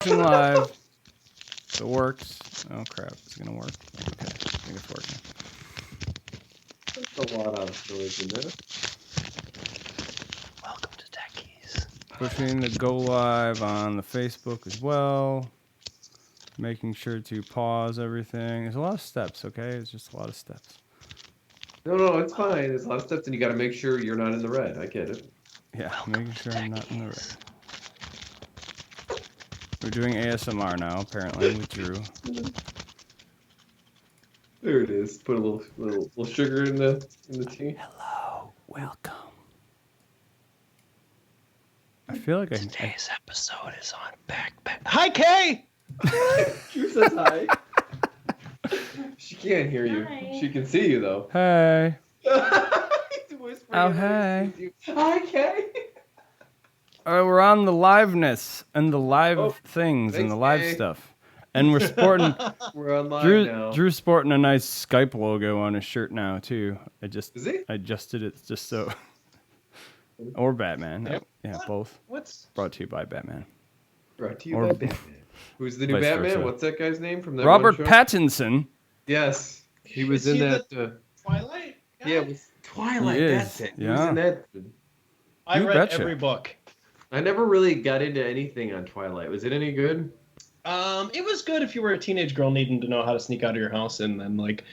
Watching live. If it works. Oh crap! Is it gonna work? Okay, I think it's working. That's a lot of noise in there. Welcome to Techies. Pushing to go live on the Facebook as well. Making sure to pause everything. There's a lot of steps. Okay, it's just a lot of steps. No, it's fine. There's a lot of steps, and you got to make sure you're not in the red. I get it. Yeah, Welcome making to sure I'm not in the Techies. red. We're doing ASMR now, apparently, with Drew. There it is. Put a little sugar in the tea. Hello, welcome. I feel like Today's episode is on backpack. Hi, Kay! Drew says hi. She can't hear you. Hi. She can see you though. Hey. He's whispering Oh, in hey. you. Hi, Kay. All right, we're on the liveness and the live things and thanks, the live Kay. stuff. And we're sporting We're on live now. Drew's sporting a nice Skype logo on his shirt now too. Is he? I adjusted it just so. Or Batman. Yep. Yeah, both. What's Brought to you by Batman. Brought to you Or- by Batman. Who's the new Vice Batman? versa. What's that guy's name from that Robert one show? Pattinson. Yes, he was Is in he that. Twilight? Yeah, it was Twilight. He is, That's it. He was yeah. in that. I You read betcha. every book. I never really got into anything on Twilight. Was it any good? It was good if you were a teenage girl needing to know how to sneak out of your house, and then like,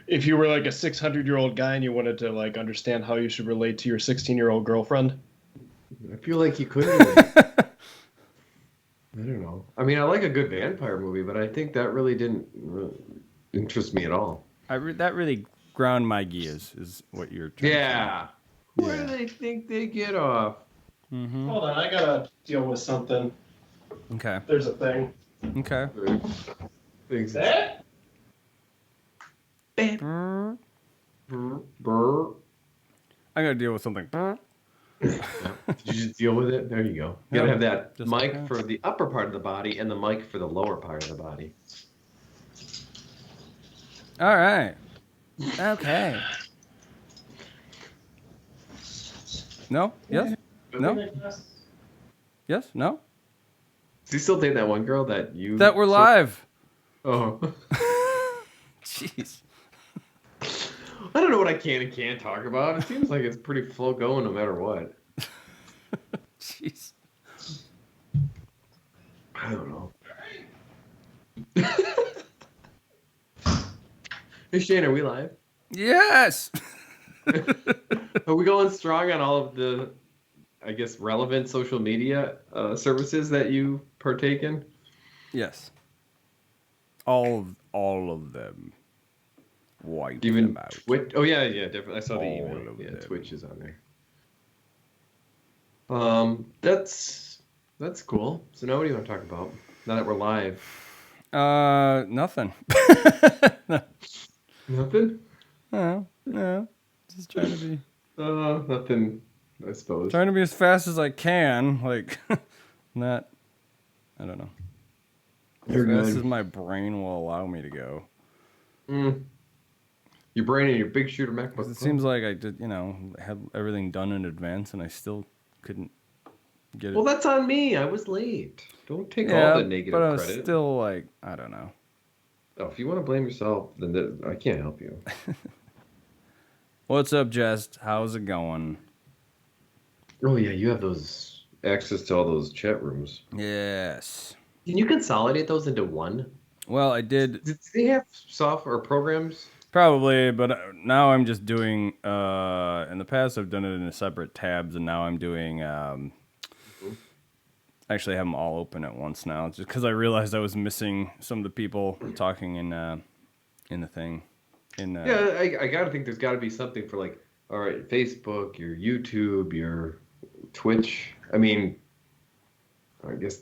if you were like a 600-year-old guy and you wanted to like understand how you should relate to your 16-year-old girlfriend. I feel like you couldn't. I don't know. I mean, I like a good vampire movie, but I think that really didn't interest me at all. That really ground my gears, is what you're trying to Yeah. Where Yeah. do they think they get off? say. Mm-hmm. Hold on, I gotta deal with something. Okay. There's a thing. Okay. Things. That? Brr, brr. I gotta deal with something. Did you just deal with it? There you go. You gotta Yeah, have that just mic like that. for the upper part of the body and the mic for the lower part of the body. All right. Okay. No? Yes? No? Yes? No? Does he still date that one girl that you... That we're live. Oh. Jeez. I don't know what I can and can't talk about. It seems like it's pretty flow going no matter what. Jeez. I don't know. Hey Shane, are we live? Yes. Are we going strong on all of the, I guess, relevant social media services that you partake in? Yes. All of them. Wipe Even them out. Twitch? Oh yeah, definitely. I saw the All email. of Yeah, them. Twitch is on there. That's cool. So now what do you want to talk about? Now that we're live. Nothing. Nothing. No. Just trying to be Nothing. I suppose. trying to be as fast as I can. Like, not. I don't know. You're As fast good. as my brain will allow me to go. Your brain and your big shooter MacBook. Because it Pro. seems like I did, had everything done in advance, and I still couldn't get it. Well, that's on me. I was late. Don't take yeah, all the negative but I was credit. still like, I don't know. Oh, if you want to blame yourself, then I can't help you. What's up, Jest? How's it going? Oh yeah, you have those access to all those chat rooms. Yes. Can you consolidate those into one? Well, I did Do they have software or programs? probably, but now I'm just doing. In the past, I've done it in separate tabs, and now I'm doing. Actually, I have them all open at once now, just because I realized I was missing some of the people talking in the thing. Yeah, I gotta think there's got to be something for like, all right, Facebook, your YouTube, your Twitch. I mean, I guess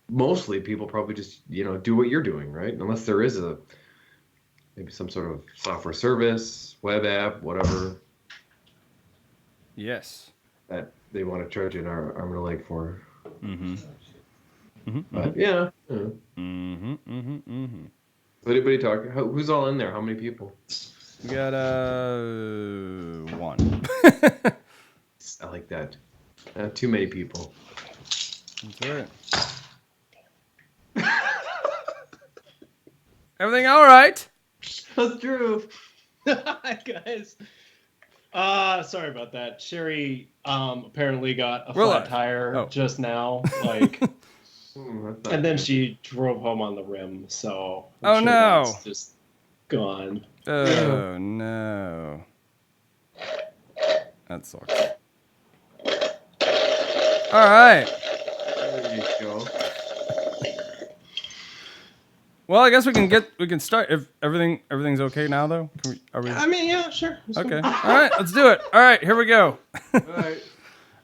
mostly people probably just do what you're doing, right? Unless there is maybe some sort of software service, web app, whatever Yes. that they want to charge you an arm and a leg for. Mm-hmm. Mm-hmm. But yeah. Mm-hmm. Mm-hmm. Mm-hmm. So anybody talking? Who's all in there? How many people? We got one. I like that. Too many people. That's right. Everything all right? That's true. Guys. Sorry about that. Sherry apparently got a We're flat live. tire Oh. just now, like, That's not and then good. she drove home on the rim. So Oh, no. that's just gone. Oh, no. That sucks. All right. There you go. Well, I guess we can start if everything's okay now though. Are we I mean, yeah, sure. It's okay? fine. All right, let's do it. All right, here we go. All right.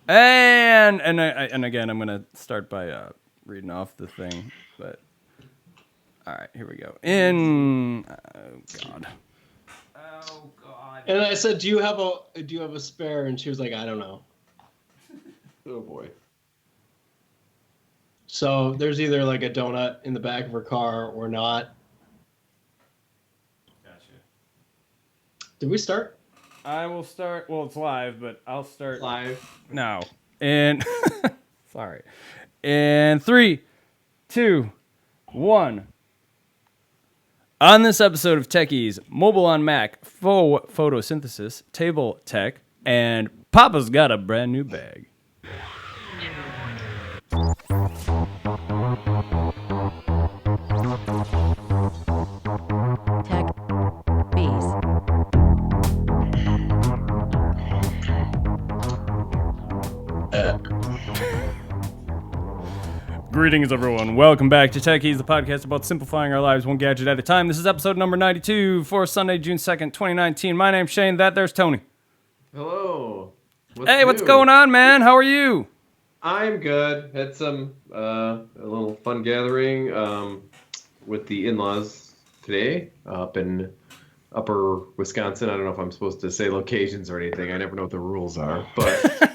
And again, I'm gonna start by reading off the thing. But all right, here we go. Oh God. And I said, "Do you have a spare?" And she was like, "I don't know." Oh boy. So there's either like a donut in the back of her car or not. Gotcha. Did we start? I will start. Well, it's live, but I'll start Live. now. And sorry. And 3, 2, 1. On this episode of Techies, mobile on Mac, photosynthesis, table tech, and Papa's got a brand new bag. Tech Bees. Greetings, everyone. Welcome back to Techies, the podcast about simplifying our lives one gadget at a time. This is episode number 92 for Sunday, June 2nd, 2019. My name's Shane. There's Tony. Hello. Hey, what's going on, man? How are you? I'm good. Had some a little fun gathering with the in-laws today up in Upper Wisconsin. I don't know if I'm supposed to say locations or anything. I never know what the rules are, but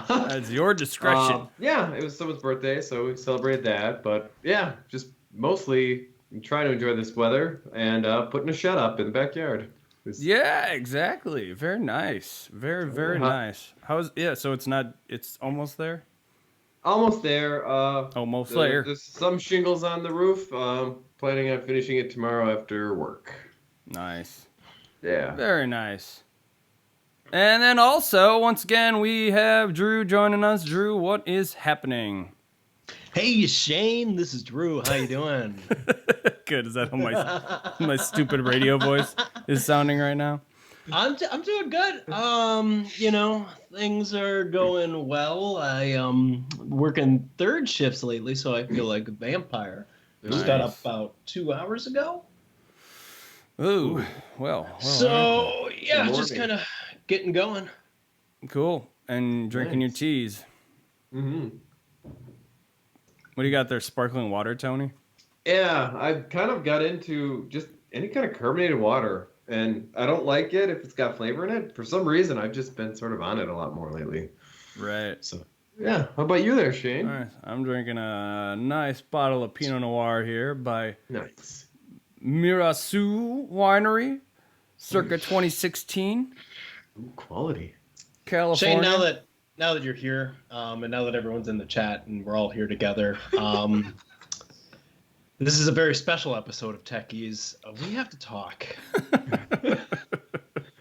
That's your discretion. yeah, it was someone's birthday, so we celebrated that. But yeah, just mostly trying to enjoy this weather and putting a shed up in the backyard. Yeah, exactly. Very nice. Very Huh. nice. So it's almost there? Almost there. Almost there. There's some shingles on the roof. Planning on finishing it tomorrow after work. Nice. Yeah. Very nice. And then also, once again, we have Drew joining us. Drew, what is happening? Hey, Shane. This is Drew. How you doing? Good. Is that how my stupid radio voice is sounding right now? I'm doing good. Things are going well. I working third shifts lately, so I feel like a vampire. Just got up Nice. about 2 hours ago. Ooh. Well. So yeah, Good just morning. kind of getting going. Cool. And drinking your Nice. teas. Mm-hmm. What do you got there? Sparkling water, Tony? Yeah, I kind of got into just any kind of carbonated water, and I don't like it if it's got flavor in it. For some reason, I've just been sort of on it a lot more lately. Right. So yeah, how about you there, Shane? Nice. I'm drinking a nice bottle of Pinot Noir here by Nice. Mirasu Winery, circa 2016, Ooh, quality. California. Shane, now that you're here, and now that everyone's in the chat and we're all here together, this is a very special episode of Techies. We have to talk.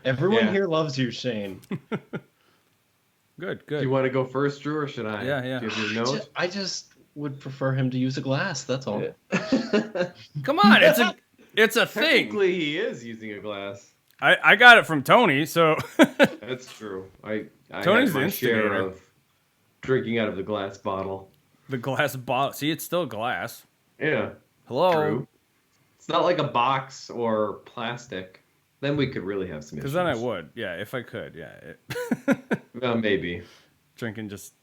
Everyone Yeah. here loves you, Shane. Good. Do you want to go first, Drew, or should I? Yeah. Do you have your note? I just would prefer him to use a glass. That's all. Come on, it's a thing. Technically, he is using a glass. I got it from Tony, so That's true. I Tony's had my the share instigator. of drinking out of the glass bottle. the glass bottle. See, it's still glass. Yeah, Hello. true. It's not like a box or plastic. Then we could really have some issues. Because then I would, yeah, if I could, yeah. Well, maybe. Drinking just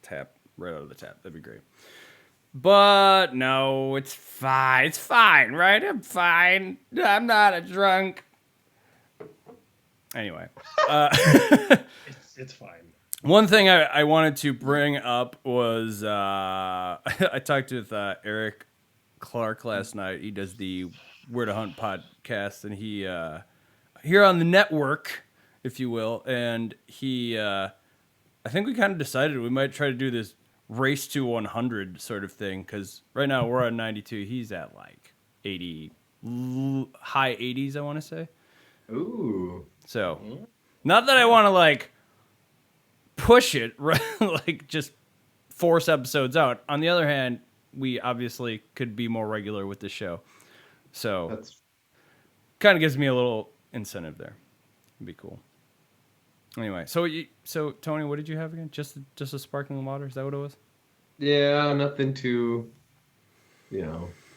tap right out of the tap. That'd be great. But no, it's fine. It's fine, right? I'm fine. I'm not a drunk. Anyway, It's fine. one thing I wanted to bring up was I talked with Eric Clark last night. He does the Where to Hunt podcast, and he here on the network, if you will, and he I think we kind of decided we might try to do this race to 100 sort of thing, because right now we're on 92. He's at like 81 high 80s, I want to say. Ooh. So, not that I want to like push it, right? Like just force episodes out. On the other hand, we obviously could be more regular with the show. So, That's kind of gives me a little incentive there. It'd be cool. Anyway, so Tony, what did you have again? Just a sparkling water? Is that what it was? yeah, nothing too,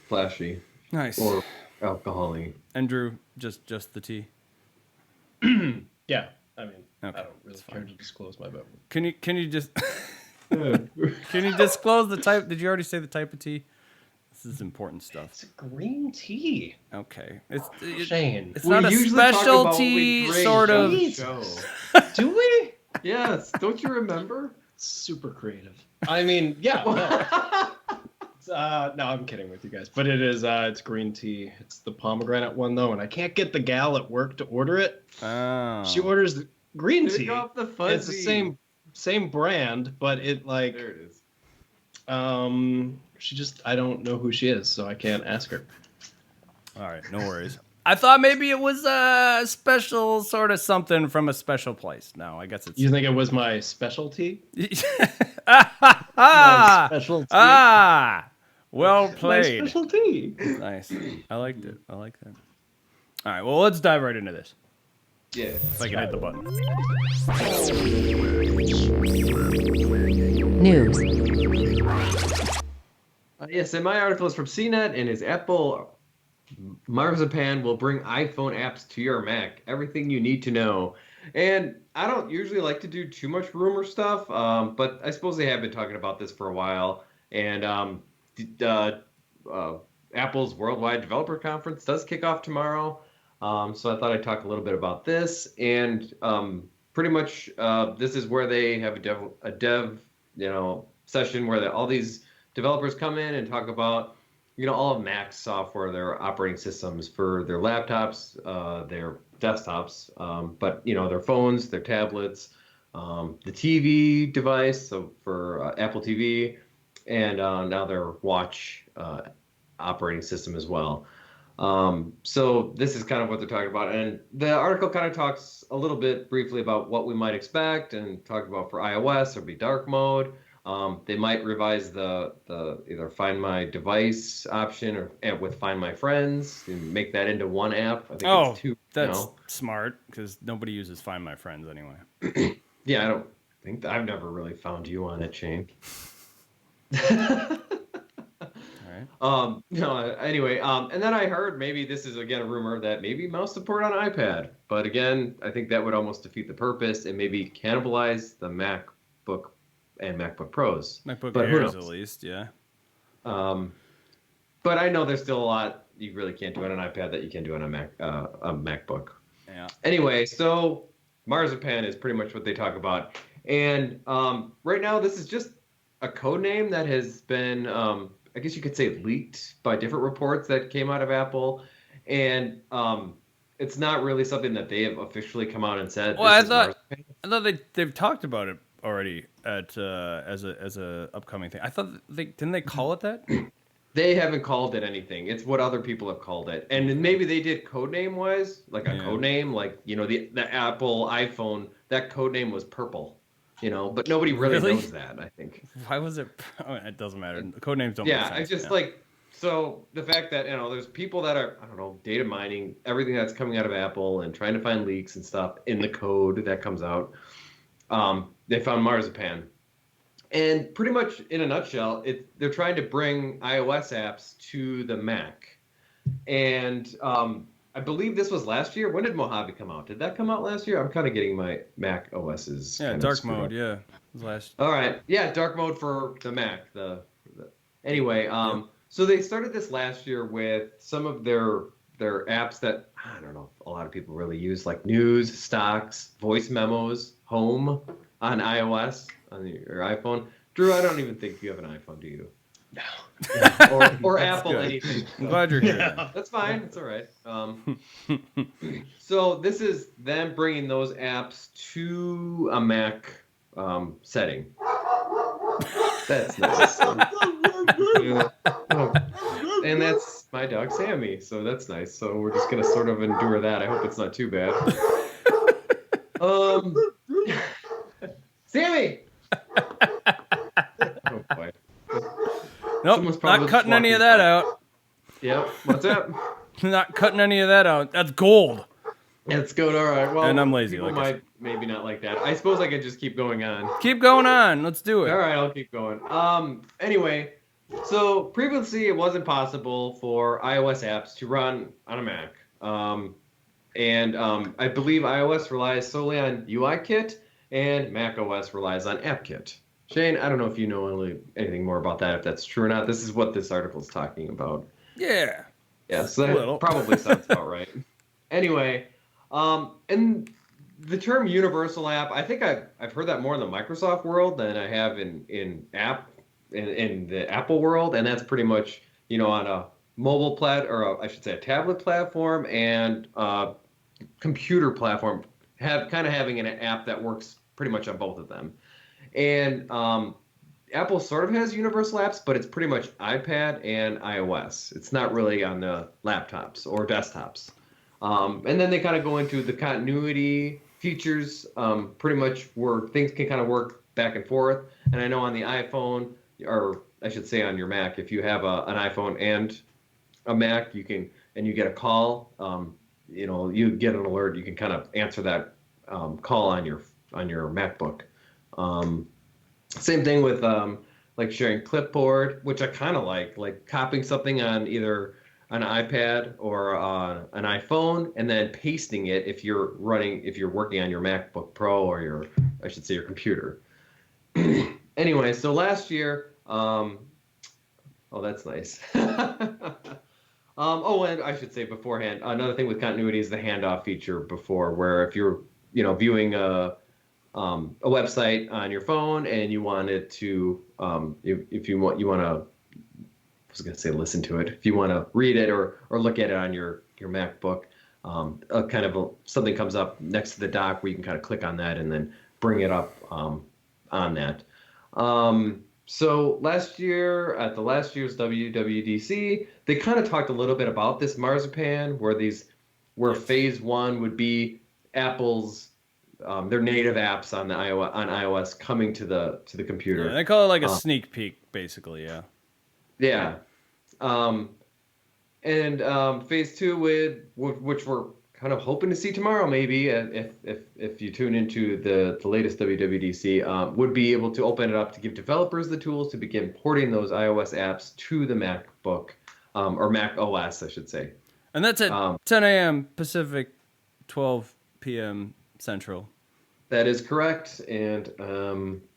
flashy Nice. or alcohol-y. And Drew, just the tea. Yeah, I mean, Okay, I don't really care to disclose my vote. Can you just can you disclose the type? Did you already say the type of tea? This is important stuff. It's green tea. Okay, Shane. it's not a usually talk about what we specialty drink sort on of. the show. Do we? Yes, don't you remember? Super creative. I mean, yeah. No. No, I'm kidding with you guys. But it is, it's green tea. It's the pomegranate one, though, and I can't get the gal at work to order it. Oh. She orders the green Take tea. off the fuzzy. It's the same brand, but it like There it is. I don't know who she is, so I can't ask her. All right, no worries. I thought maybe it was a special sort of something from a special place. No, I guess it's. You think it was my specialty? ah, specialty. well My played. specialty. Nice. I liked it. I like that. All right, well, let's dive right into this. Yeah. If I can hit the button. News. Yes, and my article is from CNET and is Apple Marzipan will bring iPhone apps to your Mac. Everything you need to know. And I don't usually like to do too much rumor stuff, but I suppose they have been talking about this for a while. And Apple's Worldwide Developer Conference does kick off tomorrow. So I thought I'd talk a little bit about this. And pretty much this is where they have a dev session where all these developers come in and talk about all of Mac's software, their operating systems for their laptops, their desktops, but their phones, their tablets, the TV device, so for Apple TV, and now their watch operating system as well. So this is kind of what they're talking about, and the article kind of talks a little bit briefly about what we might expect, and talk about for iOS there'll be dark mode. They might revise the either Find My Device option or with Find My Friends and make that into one app. I think it's two. That's smart because nobody uses Find My Friends anyway. Yeah, I don't think I've never really found you on it, Shane. All right. Anyway, and then I heard maybe this is again a rumor that maybe mouse support on iPad, but again, I think that would almost defeat the purpose and maybe cannibalize the MacBook and MacBook Pros. MacBook But who Airs knows? at least, yeah. But I know there's still a lot you really can't do on an iPad that you can do on a MacBook. Yeah. Anyway, so Marzipan is pretty much what they talk about. And right now, this is just a code name that has been, I guess you could say, leaked by different reports that came out of Apple. And it's not really something that they have officially come out and said. Well, this is Marzipan. I thought they've talked about it already at as a upcoming thing. I thought didn't they call it that? They haven't called it anything. It's what other people have called it. And maybe they did codename wise, like a codename, like, the Apple iPhone, that codename was purple, but nobody really knows that, I think. Why was it? Oh, it doesn't matter. Code names don't Yeah, make sense. I just so the fact that, there's people that are, data mining everything that's coming out of Apple and trying to find leaks and stuff in the code that comes out. They found Marzipan. And pretty much in a nutshell, they're trying to bring iOS apps to the Mac. And I believe this was last year. When did Mojave come out? Did that come out last year? I'm kind of getting my Mac OSs. Yeah, dark mode. Yeah, it was last. All right. Yeah, dark mode for the Mac. Anyway, so they started this last year with some of their apps that I don't know if a lot of people really use, like news, stocks, voice memos, home on iOS on your iPhone. Drew, I don't even think you have an iPhone, do you? No. Or Apple good. anything. I'm glad you're here. Yeah. That's fine. It's all right. So this is them bringing those apps to a Mac setting. That's nice. And that's my dog Sammy, so that's nice. So we're just gonna sort of endure that. I hope it's not too bad. Um, Sammy. Oh boy. Nope, Someone's probably not just cutting any of walking that by. out. Yep. What's up? Not cutting any of that out. That's gold. It's good. All right. Well, And I'm lazy, People like I might maybe not like that. I suppose I could just keep going on. Keep going on. Let's do it. All right, I'll keep going. Anyway, so previously it wasn't possible for iOS apps to run on a Mac. I believe iOS relies solely on UIKit and Mac OS relies on AppKit. Shane, I don't know if you know anything more about that, if that's true or not. This is what this article is talking about. Yeah. Yeah, so A little. that probably sounds about right. Anyway, and the term universal app, I think I've heard that more in the Microsoft world than I have in the Apple world, and that's pretty much on a mobile I should say a tablet platform and computer platform having an app that works pretty much on both of them. And Apple sort of has universal apps, but it's pretty much iPad and iOS. It's not really on the laptops or desktops. And then they kind of go into the continuity features, pretty much where things can kind of work back and forth. And I know on the iPhone, or I should say on your Mac, if you have an iPhone and a Mac, you get a call, you get an alert, you can kind of answer that call on your MacBook. Same thing with like sharing clipboard, which I kind of like copying something on either an iPad or an iPhone, and then pasting it if you're working on your MacBook Pro or your computer. Anyway, so last year, oh, that's nice. And I should say beforehand, another thing with continuity is the handoff feature before, where if you're viewing a website on your phone and you wanted to if you want to I was going to say listen to it, if you want to read it or look at it on your MacBook, something comes up next to the dock where you can kind of click on that and then bring it up on that. So last year at last year's WWDC, they kind of talked a little bit about this marzipan, where phase one would be Apple's their native apps on iOS coming to the computer. Yeah, they call it like a sneak peek, basically. Yeah. Yeah. Phase two which we're kind of hoping to see tomorrow, maybe if you tune into the latest WWDC, would be able to open it up to give developers the tools to begin porting those iOS apps to the MacBook or Mac OS, I should say. And that's at 10 a.m. Pacific, 12 p.m. Central. That is correct, and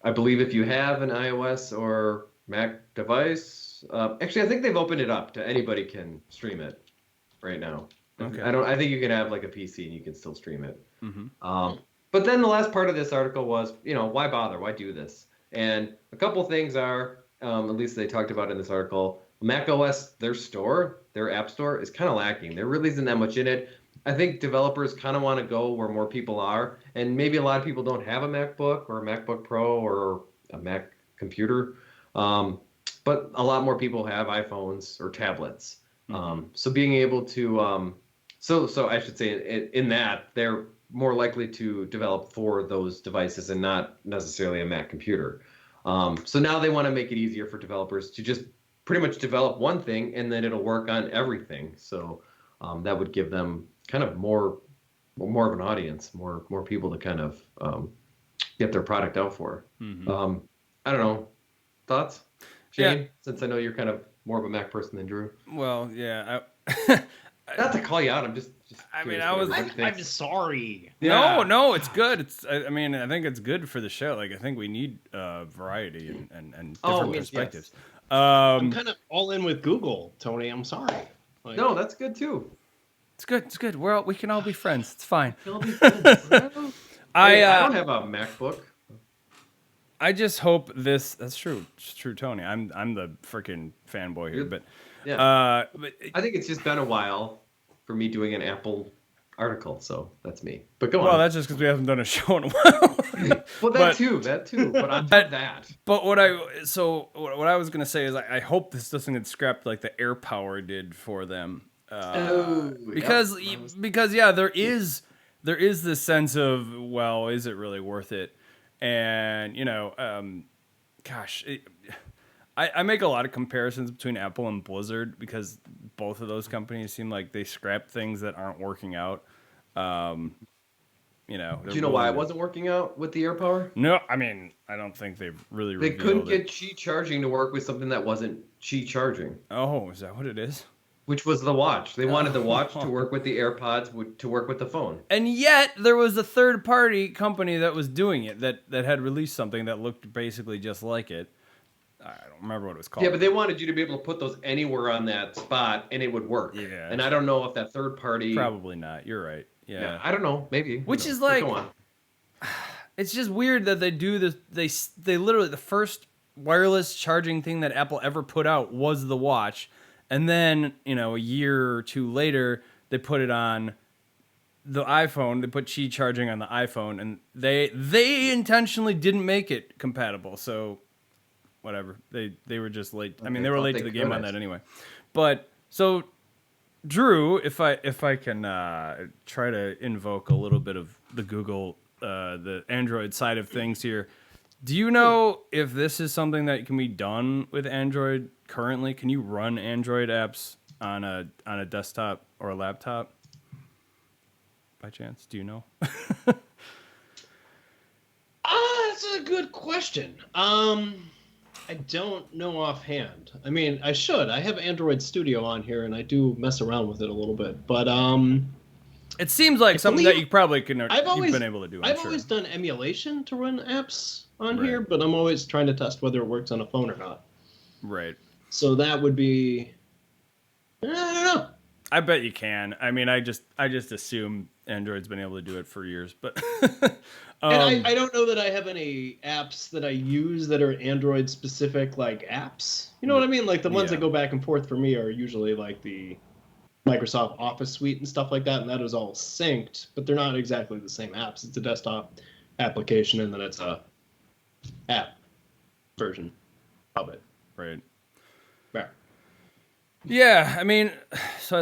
I believe if you have an iOS or Mac device, actually I think they've opened it up to anybody can stream it right now. Okay. I think you can have like a PC and you can still stream it. Mm-hmm. But then the last part of this article was, why bother? Why do this? And a couple things are, at least they talked about in this article, Mac OS, their app store is kind of lacking. There really isn't that much in it. I think developers kind of want to go where more people are, and maybe a lot of people don't have a MacBook or a MacBook Pro or a Mac computer, but a lot more people have iPhones or tablets. So being able to, so I should say in that they're more likely to develop for those devices and not necessarily a Mac computer. So now they want to make it easier for developers to just pretty much develop one thing and then it'll work on everything. So that would give them kind of more of an audience, more people to kind of get their product out for. Mm-hmm. I don't know. Thoughts, Shane? Yeah. Since I know you're kind of more of a Mac person than Drew. Well, yeah. Not to call you out, I'm just I mean, curious I what was- everybody thinks. I'm sorry. No, no, it's good. I mean, I think it's good for the show. Like, I think we need variety and different yes, perspectives. I'm kind of all in with Google, Tony. I'm sorry. Like, No, that's good too. It's good. It's good. We can all be friends. It's fine. It'll be fun. I don't have a MacBook. I just hope this. That's true. It's true, Tony. I'm the freaking fanboy here, but Yeah. but I think it's just been a while for me doing an Apple article, so that's me. But go Well, on. that's just because we haven't done a show in a while. Well, but- that too. But on top of that, But what I was gonna say is I hope this doesn't get scrapped like the AirPower did for them. Because there is this sense of, well, is it really worth it? And I make a lot of comparisons between Apple and Blizzard because both of those companies seem like they scrap things that aren't working out. do you know why it wasn't working out with the AirPower? No, I mean, I don't think they've really They revealed couldn't it. get Qi charging to work with something that wasn't Qi charging, Oh, is that what it is? which was the watch. They wanted the watch to work with the AirPods to work with the phone. And yet there was a third party company that was doing it that had released something that looked basically just like it. I don't remember what it was called. Yeah, but they wanted you to be able to put those anywhere on that spot and it would work. Yeah. And I don't know if that third party. Probably not. You're right. Yeah. I don't know. Maybe. Who Which knows? is But like- Go on. It's just weird that they do this. They literally, the first wireless charging thing that Apple ever put out was the watch. And then, a year or two later, they put it on the iPhone. They put Qi charging on the iPhone, and they intentionally didn't make it compatible. So whatever. They were just late. I mean, they were thought late they to the game could on have. that anyway. But so Drew, if I can try to invoke a little bit of the Google, the Android side of things here, do you know if this is something that can be done with Android currently? Can you run Android apps on a desktop or a laptop? By chance, do you know? That's a good question. I don't know offhand. I mean, I should. I have Android Studio on here, and I do mess around with it a little bit. But It seems like something that you probably can. You've been able to do. I've sure. always done emulation to run apps on Right. here, but I'm always trying to test whether it works on a phone or not. Right. So that would be. I don't know. I bet you can. I mean, I just assume Android's been able to do it for years, but And I don't know that I have any apps that I use that are Android specific, like apps. You know what I mean? Like the ones Yeah. that go back and forth for me are usually like the Microsoft Office suite and stuff like that, and that is all synced, but they're not exactly the same apps. It's a desktop application, and then it's a app version of it. right. Right. Yeah, I mean, so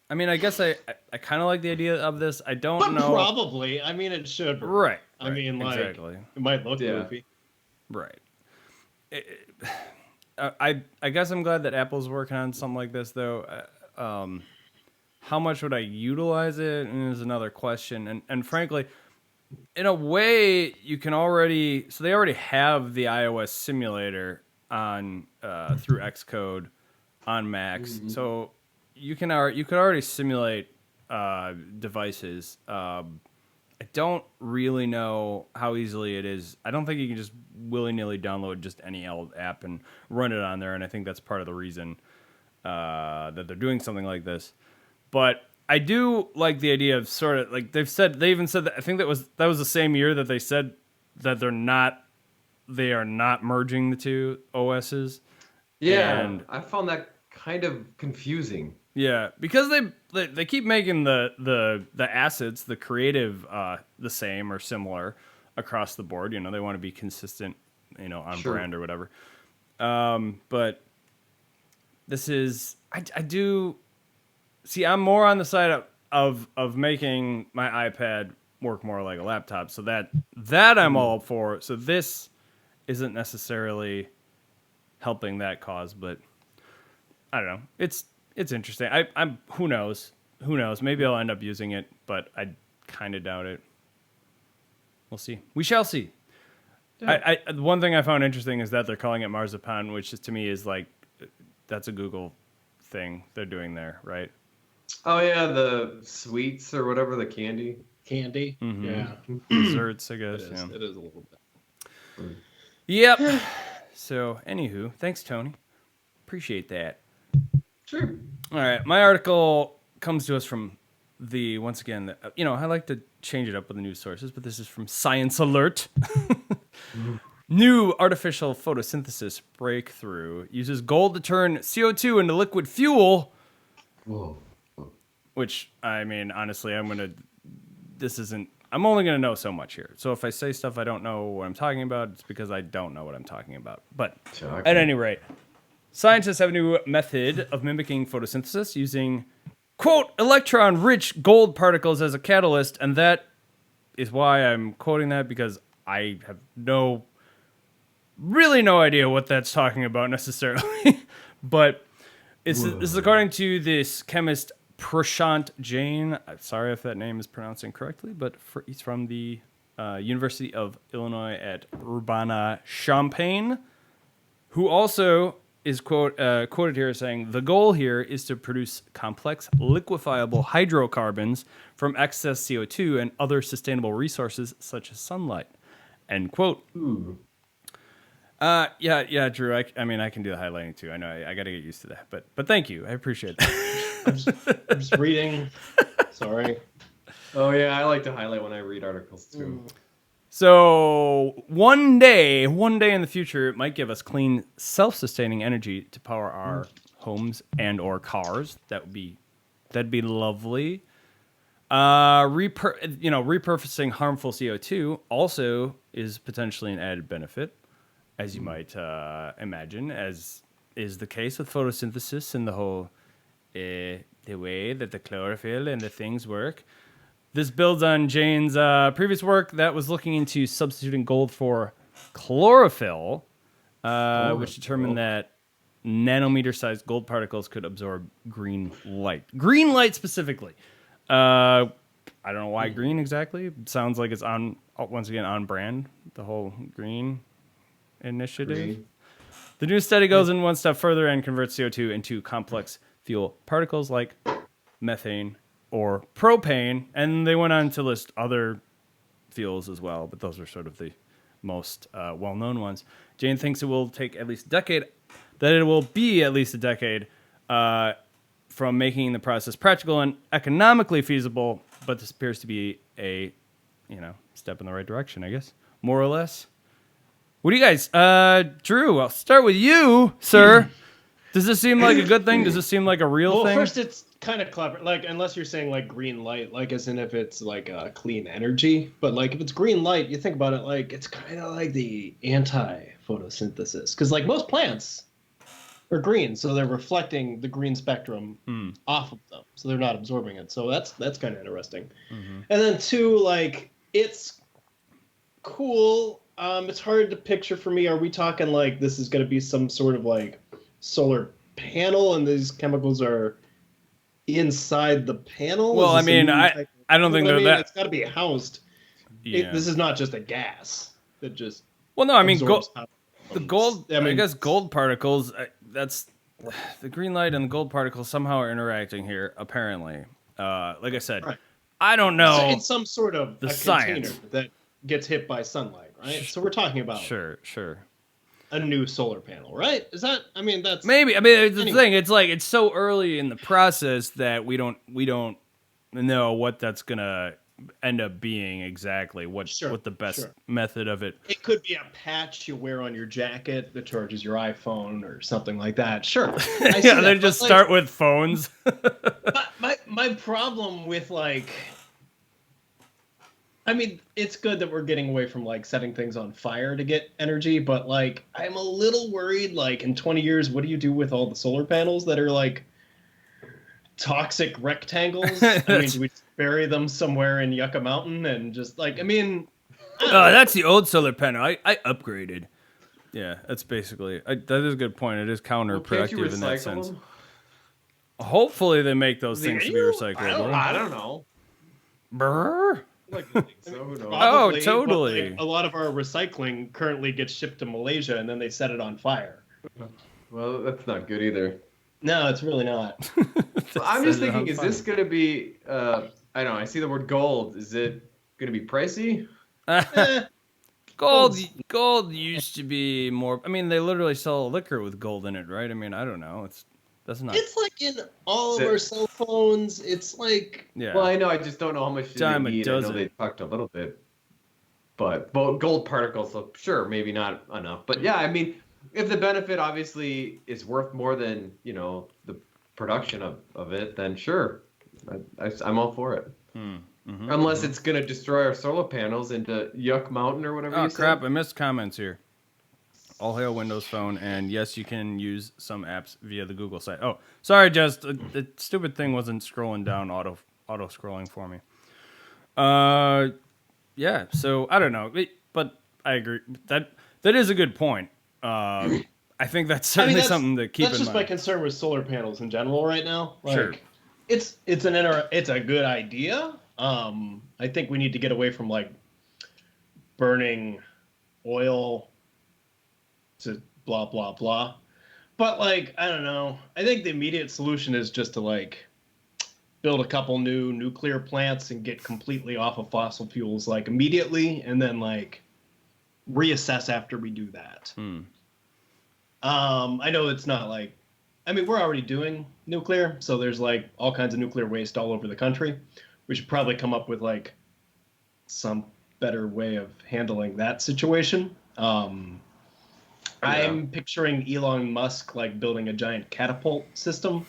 I guess I kind of like the idea of this. I don't But know. probably, I mean, it should. work. Right. I mean, like, exactly. it might look Yeah. goofy. Right. I guess I'm glad that Apple's working on something like this, though. How much would I utilize it? And is another question. And frankly, in a way, you can already. So they already have the iOS simulator on through Xcode on Macs. Mm-hmm. So you could already simulate devices. I don't really know how easily it is. I don't think you can just willy-nilly download just any old app and run it on there, and I think that's part of the reason that they're doing something like this. But I do like the idea of sort of like they even said that I think that was the same year that they said that they are not merging the two OSs. Yeah, And- I found that kind of confusing. Yeah, because they keep making the assets, the creative, the same or similar across the board. They want to be consistent, on Sure. brand or whatever. But this is I do see. I'm more on the side of making my iPad work more like a laptop. So that I'm all for. So this isn't necessarily helping that cause, but I don't know. It's interesting. I'm who knows? Maybe I'll end up using it, but I kind of doubt it. We'll see. We shall see. Yeah. I one thing I found interesting is that they're calling it Marzipan, which to me is like that's a Google thing they're doing there, right? Oh yeah, the sweets or whatever, the candy. Candy. Mhm. Yeah. Desserts, I It guess. is. Yeah. It is a little bit. Yep. So, anywho, thanks, Tony. Appreciate that. Sure. All right, my article comes to us from once again, I like to change it up with the news sources, but this is from Science Alert. New artificial photosynthesis breakthrough uses gold to turn CO2 into liquid fuel, Whoa. which I mean, honestly, I'm only gonna know so much here. So if I say stuff I don't know what I'm talking about, it's because I don't know what I'm talking about. But Shocking. at any rate, scientists have a new method of mimicking photosynthesis using, quote, electron-rich gold particles as a catalyst, and that is why I'm quoting that, because I have really no idea what that's talking about necessarily. But this is according to this chemist Prashant Jain. I'm sorry if that name is pronounced incorrectly, but he's from the University of Illinois at Urbana-Champaign, who also is quoted here as saying, the goal here is to produce complex liquefiable hydrocarbons from excess CO2 and other sustainable resources such as sunlight. End quote. Ooh. Yeah, Drew. I mean, I can do the highlighting too. I know I got to get used to that, but thank you. I appreciate that. I'm just reading. Sorry. Oh yeah, I like to highlight when I read articles too. So one day in the future, it might give us clean, self-sustaining energy to power our homes and or cars. That'd be lovely. Repurposing harmful CO2 also is potentially an added benefit, as you might imagine, as is the case with photosynthesis and the whole the way that the chlorophyll and the things work. This builds on Jane's previous work that was looking into substituting gold for chlorophyll, which determined that nanometer-sized gold particles could absorb green light. Green light specifically. I don't know why green exactly. It sounds like it's once again on brand, the whole green initiative. Green. The new study goes in one step further and converts CO2 into complex fuel particles like methane or propane, and they went on to list other fuels as well, but those are sort of the most well-known ones. Jane thinks it will take at least a decade, from making the process practical and economically feasible, but this appears to be a, step in the right direction, I guess, more or less. What do you guys, Drew, I'll start with you, sir. Does this seem like a good thing? Does this seem like a real thing? Well, first, it's kind of clever. Like, unless you're saying like green light, like as in if it's like clean energy. But like if it's green light, you think about it, like it's kind of like the anti-photosynthesis, because like most plants are green, so they're reflecting the green spectrum off of them, so they're not absorbing it. So that's kind of interesting. Mm-hmm. And then two, like it's cool. It's hard to picture for me. Are we talking like this is going to be some sort of like solar panel and these chemicals are inside the panel? Well, I mean, I don't think that it's got to be housed. Yeah. This is not just a gas that just. Well, no, I mean, the gold. I guess gold particles. That's the green light and the gold particles somehow are interacting here. Apparently, like I said, right. I don't know. So it's some sort of the container science that gets hit by sunlight, right? So we're talking about sure a new solar panel, right? Is that? I mean, that's maybe. I mean, the thing. It's like it's so early in the process that we don't know what that's gonna end up being exactly. What the best method of it. It could be a patch you wear on your jacket that charges your iPhone or something like that. Sure. Yeah, they just start with phones. my problem with like. I mean, it's good that we're getting away from like setting things on fire to get energy, but like I'm a little worried like in 20 years, what do you do with all the solar panels that are like toxic rectangles? I mean, do we bury them somewhere in Yucca Mountain and just like, I mean... that's the old solar panel. I upgraded. Yeah, that's basically... that is a good point. It is counterproductive in that sense. Them? Hopefully they make those things to be recyclable. I don't know. Brr. Like to think so. Who knows? Oh, totally. Like, a lot of our recycling currently gets shipped to Malaysia and then they set it on fire. Well, that's not good either. No, it's really not. Well, I'm just thinking, is this going to be, I don't know, I see the word gold. Is it going to be pricey? Gold used to be more, I mean, they literally sell liquor with gold in it, right? I mean, I don't know. It's like in all of our cell phones. It's like... Yeah. Well, I know. I just don't know how much they need. I know they talked a little bit. But gold particles, so sure, maybe not enough. But yeah, I mean, if the benefit obviously is worth more than, the production of it, then sure. I'm all for it. Unless it's gonna destroy our solar panels into Yuck Mountain or whatever Oh you crap! I said. missed comments here. All hail Windows Phone, and yes, you can use some apps via the Google site. Oh, sorry, just the stupid thing wasn't scrolling down auto scrolling for me. Yeah. So I don't know, but I agree that is a good point. I think that's certainly something to keep that's in just my mind. concern with solar panels in general right now. Like, Sure. it's a good idea. I think we need to get away from like burning oil to blah blah blah. But like, I don't know. I think the immediate solution is just to like build a couple new nuclear plants and get completely off of fossil fuels like immediately, and then like reassess after we do that. I know it's not like, I mean, we're already doing nuclear, so there's like all kinds of nuclear waste all over the country. We should probably come up with like some better way of handling that situation. I'm picturing Elon Musk like building a giant catapult system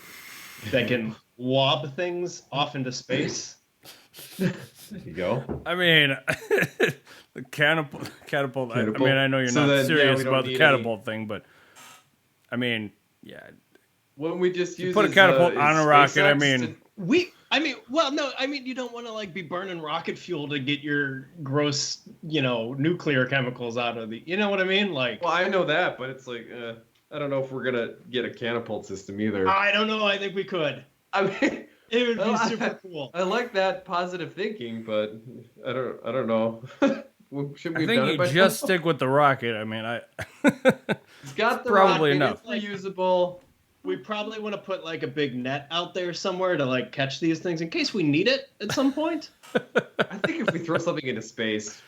that can lob things off into space. There you go. I mean, the catapult. I mean, I know you're So not then, yeah, serious we don't about the need catapult thing, but I mean, yeah. Wouldn't we just use Put a catapult on a rocket. I mean, You don't want to like be burning rocket fuel to get your gross, nuclear chemicals out of the, you know what I mean? Like, well, I know that, but it's like, I don't know if we're gonna get a catapult system either. I don't know. I think we could. I mean, It would be well, super cool. I like that positive thinking, but I don't know. Should we I have think done you it by just now? stick with the rocket. I mean, It's got the probably rocket, enough. It's reusable. We probably want to put like a big net out there somewhere to like catch these things in case we need it at some point. I think if we throw something into space,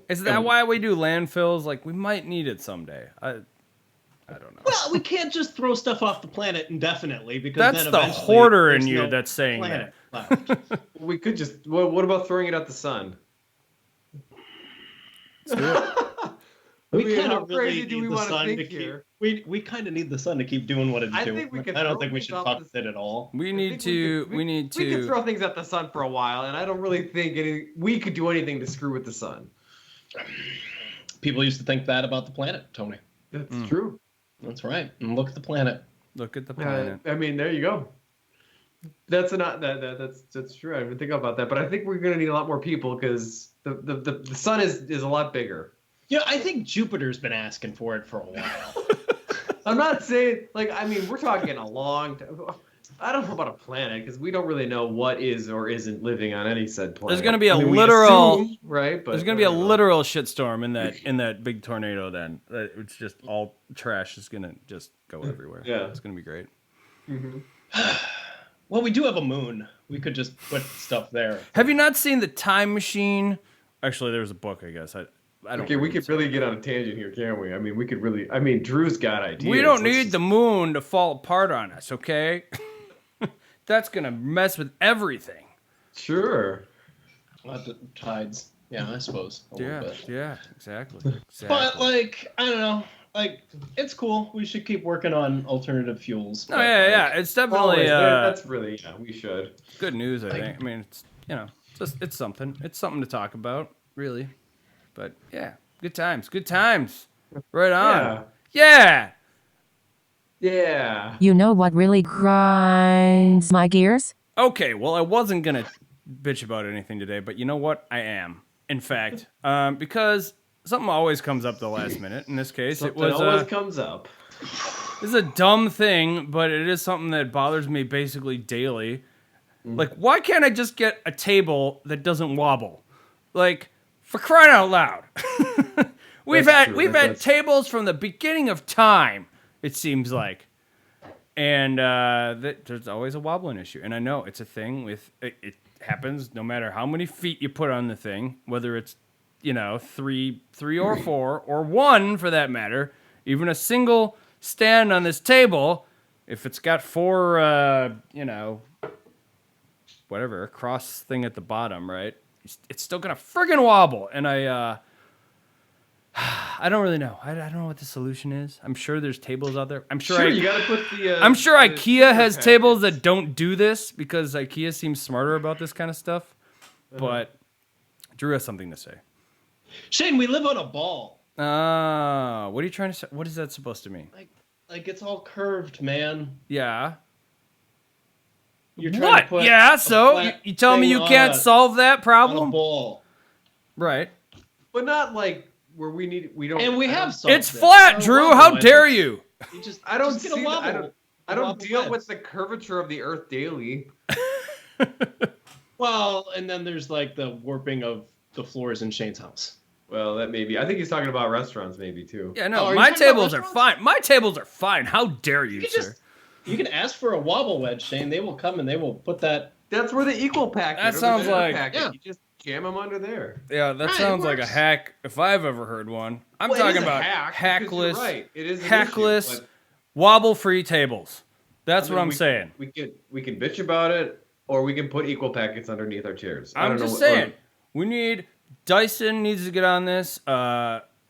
is that why we do landfills? Like, we might need it someday. I don't know. Well, we can't just throw stuff off the planet indefinitely because That's then the eventually hoarder there's in you no that's saying planet that. left. we could just? What about throwing it at the sun? We mean, kind how of crazy really do we need the wanna sun to think keep. here? We kind of need the sun to keep doing what it's I doing. think we could I don't throw think we things should off fuck the- with it at all. We I need think to. We need We could to. throw things at the sun for a while, and I don't really think we could do anything to screw with the sun. People used to think that about the planet, Tony. That's true. That's right. And look at the planet. Look at the planet. I mean, there you go. That's true. I didn't think about that, but I think we're gonna need a lot more people because the sun is a lot bigger. Yeah, I think Jupiter's been asking for it for a while. I'm not saying we're talking a long time. I don't know about a planet because we don't really know what is or isn't living on any said planet. There's gonna be a we literal assume, right, but There's gonna be a literal shitstorm in that big tornado. Then it's just all trash is gonna just go everywhere. Yeah. It's gonna be great. Well, we do have a moon. We could just put stuff there. Have you not seen the Time Machine? Actually, there was a book. I guess I don't. Okay, we could really get on a tangent here, can't we? I mean, we could really. I mean, Drew's got ideas. We don't Let's need just- the moon to fall apart on us, okay? That's gonna mess with everything. Sure. The tides. Yeah, I suppose. A little bit. Yeah, exactly. But like, I don't know. Like, it's cool. We should keep working on alternative fuels. No, but, yeah. like, It's definitely Always. That's really we should. good news. I think. I mean, it's it's something. It's something to talk about, really. But yeah, good times. Good times. Right on. Yeah. Yeah. You know what really grinds my gears? Okay, well, I wasn't gonna bitch about anything today, but you know what? I am. In fact, because something always comes up the last minute. In this case, Something it was always comes up. this is a dumb thing, but it is something that bothers me basically daily. Like, why can't I just get a table that doesn't wobble? Like, for crying out loud. we've That's true. had That's- tables from the beginning of time. It seems like. And there's always a wobbling issue. And I know it's a thing with it happens no matter how many feet you put on the thing, whether it's, three or four, or one for that matter, even a single stand on this table, if it's got four, whatever, cross thing at the bottom, right? It's still gonna friggin' wobble. And I don't really know. I don't know what the solution is. I'm sure there's tables out there. I'm sure. Sure, you gotta put the. I'm sure the IKEA has sticker tables packets. that don't do this because IKEA seems smarter about this kind of stuff. But Drew has something to say. Shane, we live on a ball. What are you trying to say? What is that supposed to mean? Like it's all curved, man. Yeah. You're trying What? to put Yeah. a So flat you tell me thing you on can't a- solve that on a problem? ball. Right. But not like where we don't. And we I have don't- solved It's this. flat, Our Drew. wobble How wedges. dare you? You just I don't just get a see. wobble. I don't wobble deal wedge. with the curvature of the Earth daily. Well, and then there's like the warping of the floors in Shane's house. Well, that may be. I think he's talking about restaurants, maybe too. Yeah, Oh, no, are you my talking about tables are restaurants? fine. My tables are fine. How dare you, You can sir? just you can ask for a wobble wedge, Shane. They will come and they will put that. That's where the equal packet. That or the sounds better like- packet, Yeah. You just jam them under there. Yeah, that Right, it sounds like a works. hack if I've ever heard one. I'm Well, it talking is a about hack, because you're hackless, right. It is an hackless, issue, wobble-free tables. That's but, I what mean, I'm we- saying. We can bitch about it, or we can put equal packets underneath our chairs. I I'm don't know just what- or saying. We need Dyson needs to get on this.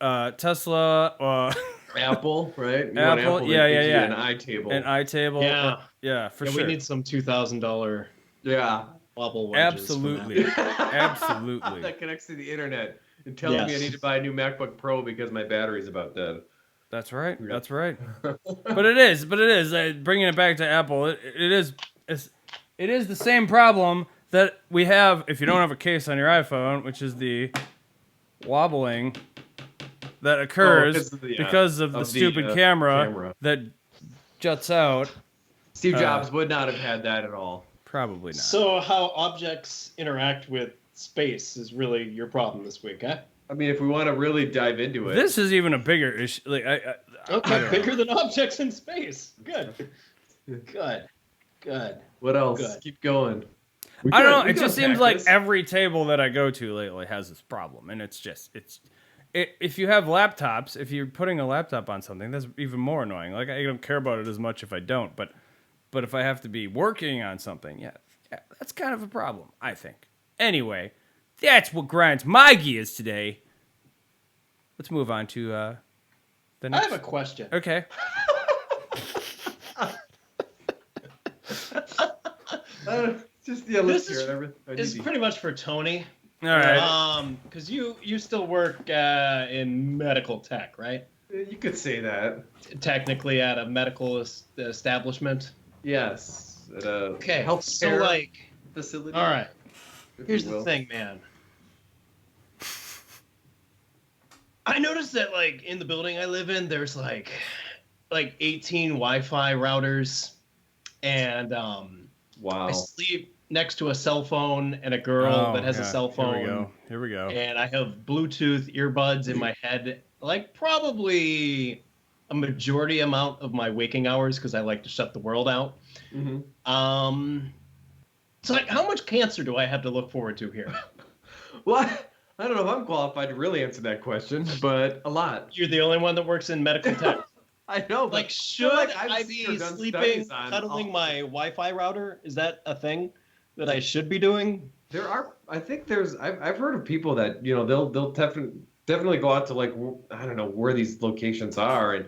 Tesla, Apple, right? You want Apple, that yeah, gives you yeah. An iTable. and iTable. Yeah. Yeah, for Yeah, sure. we need some $2,000 yeah. wobble wedges. for that. Absolutely. Absolutely. That connects to the internet and telling me I Yes. need to buy a new MacBook Pro because my battery's about dead. That's right. Yeah. That's right. But it is. Bringing it back to Apple, it is the same problem that we have if you don't have a case on your iPhone, which is the wobbling that occurs because of the stupid camera that juts out. Steve Jobs would not have had that at all. Probably not. So how objects interact with space is really your problem this week, huh? I mean, if we want to really dive into it, This is even a bigger issue. Like, I Okay, don't bigger than objects in space. Good. Good. what else? Good. Keep going. don't know. we It could just seems unpack like this. every table that I go to lately has this problem, and if you have laptops, if you're putting a laptop on something, that's even more annoying. Like I don't care about it as much if I don't, but if I have to be working on something, yeah, that's kind of a problem, I think. Anyway, that's what grinds my gears today. Let's move on to the I next. have a question. Okay. Just yeah, let's This hear is- it. Everything. It's pretty much for Tony. All right. Because you still work in medical tech, right? You could say that. Technically at a medical establishment. Yes. At a Okay. health So care like, facility. all right. if Here's you the will. thing, man. I noticed that like in the building I live in, there's like 18 Wi-Fi routers, and Wow. I sleep next to a cell phone and a girl that has a cell phone. Here we go. And I have Bluetooth earbuds in my head, like probably a majority amount of my waking hours because I like to shut the world out. Mm-hmm. So like, how much cancer do I have to look forward to here? Well, I don't know if I'm qualified to really answer that question, but a lot. You're the only one that works in medical tech. I know. But Like, should like I've I seen or be done sleeping, studies on cuddling all- my Wi-Fi router? Is that a thing that I should be doing? There are. I think there's. I've heard of people that they'll definitely go out to like I don't know where these locations are, and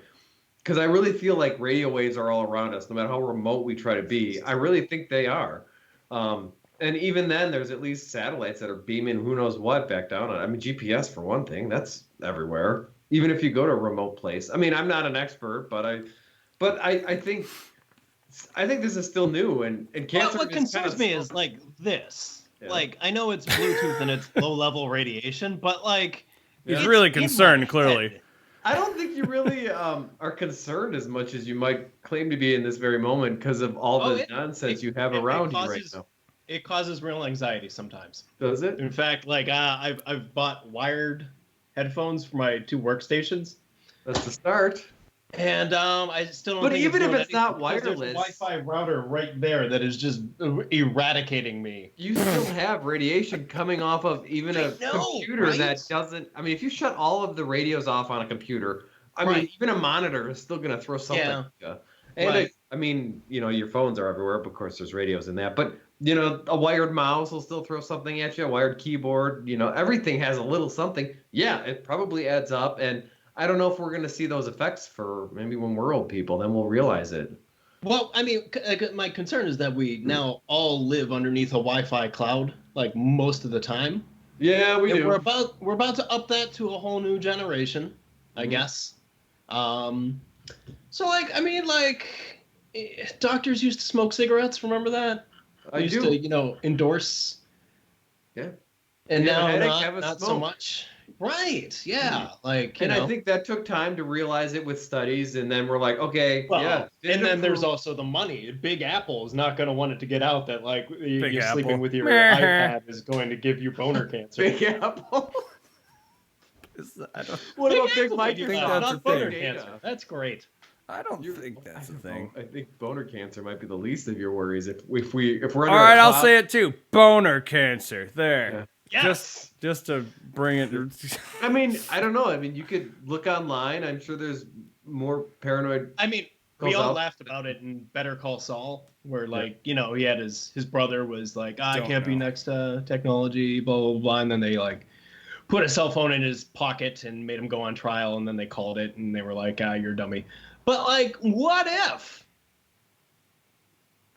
because I really feel like radio waves are all around us, no matter how remote we try to be. I really think they are. And even then, there's at least satellites that are beaming who knows what back down on. I mean, GPS for one thing, that's everywhere. Even if you go to a remote place. I mean, I'm not an expert, but I think this is still new and cancer. What is concerns kind of me is like this. Yeah. Like, I know it's Bluetooth and it's low-level radiation, but like, He's it's really in my concerned, clearly. head. I don't think you really are concerned as much as you might claim to be in this very moment because of all Oh, the it- nonsense you have it around you right causes- now. It causes real anxiety sometimes. Does it? In fact, like I've bought wired headphones for my 2 workstations, That's the start. and I still don't. But think even if doing it's not anything because wireless- there's a Wi-Fi router right there that is just eradicating me. You still have radiation coming off of even a I know, computer right? that doesn't. I mean, if you shut all of the radios off on a computer, I mean, Right. even a monitor is still going to throw something. Yeah. at you. And Right. I mean, your phones are everywhere. But of course, there's radios in that. But a wired mouse will still throw something at you. A wired keyboard. Everything has a little something. Yeah, it probably adds up. And I don't know if we're going to see those effects for maybe when we're old people. Then we'll realize it. Well, I mean, my concern is that we now all live underneath a Wi-Fi cloud, like most of the time. Yeah, we And do. we're about to up that to a whole new generation, I guess. So like, I mean, like, doctors used to smoke cigarettes. Remember that? I used do. to, you know, endorse. Yeah. And You have a now headache, have a not so smoke. much. Right. Yeah. Like, you And know. I think that took time to realize it with studies, and then we're like, okay, Well, yeah. and then there's all also the money. Big Apple is not going to want it to get out that like Big you're Apple. sleeping with your Meh. iPad is going to give you boner cancer. Big Apple. I don't, What about Big Apple made you think laugh, that's not a boner thing. cancer. That's great. I don't think that's a thing. I think boner cancer might be the least of your worries if we're under All right, a I'll cloud. say it too. Boner cancer. There. Yeah. Yes. Just to bring it. I mean, I don't know. I mean, you could look online. I'm sure there's more paranoid. I mean, we Goes all out. laughed about it in Better Call Saul, where like you know he had his brother was like, I Don't can't be know. next to technology, blah blah blah, and then they like put a cell phone in his pocket and made him go on trial, and then they called it and they were like, you're a dummy. But like, what if?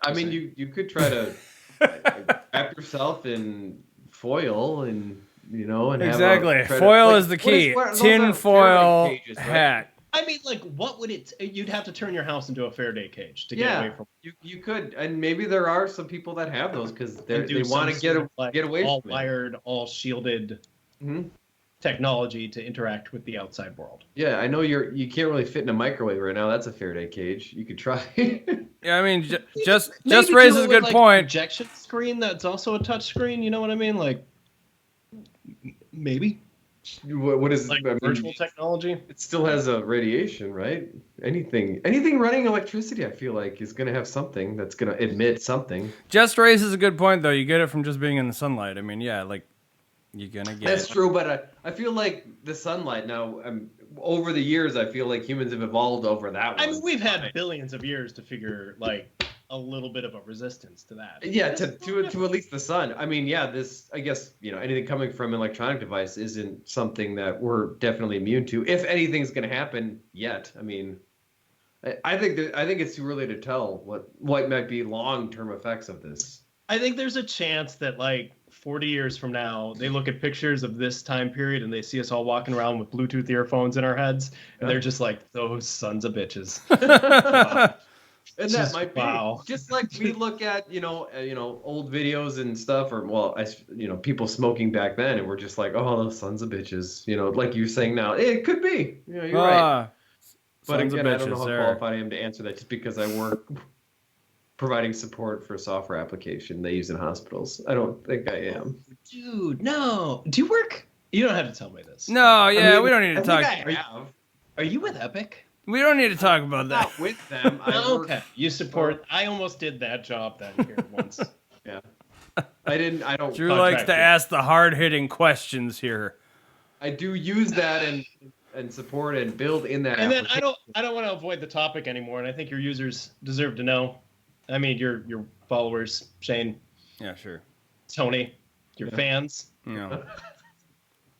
I mean, you could try to wrap yourself in foil and and Exactly. have Foil is the key. Tin foil hat. I mean, like, what would it? You'd have to turn your house into a Faraday cage to get away from. You could, and maybe there are some people that have those because And they do want to some sort of, like, get away all from it. wired, all shielded Mhm. technology to interact with the outside world. Yeah, I know you can't really fit in a microwave right now. That's a Faraday cage. You could try. Yeah, I mean, just Maybe do raises it a with, good like, point. Projection screen that's also a touch screen. You know what I mean? Like, maybe what is like I mean, virtual technology. It still has a radiation, right? Anything running electricity, I feel like, is going to have something that's going to emit something. Just raises a good point, though. You get it from just being in the sunlight. I mean, yeah, like you're gonna get. That's it. true, but I feel like the sunlight now. Over the years, I feel like humans have evolved over that one. I mean, we've had billions of years to figure like a little bit of a resistance to that. Yeah, to at least the sun. I mean, yeah, this, I guess, anything coming from an electronic device isn't something that we're definitely immune to. If anything's going to happen yet, I mean, I think it's too early to tell what might be long-term effects of this. I think there's a chance that like 40 years from now, they look at pictures of this time period and they see us all walking around with Bluetooth earphones in our heads, and they're just like, those sons of bitches. And Just- that might be wow. just like we look at old videos and stuff, or people smoking back then, and we're just like, oh, those sons of bitches, like you're saying now. It could be, you're right. Ah, But sons of again, I don't know bitches how there. qualified I am to answer that just because I work providing support for a software application they use in hospitals. I don't think I am. Dude, no. Do you work? You don't have to tell me this. No, yeah, mean, we don't need to I talk. think I have. Are you with Epic? We don't need to talk about that. Not with them. I work, Okay. You support. I almost did that job then here once. yeah. I didn't. I don't. Drew likes to contractor. ask the hard-hitting questions here. I do use that and support and build in that. And then I application. don't want to avoid the topic anymore, and I think your users deserve to know. I mean, your followers, Shane, Yeah, sure. Tony, your Yeah. fans. You know,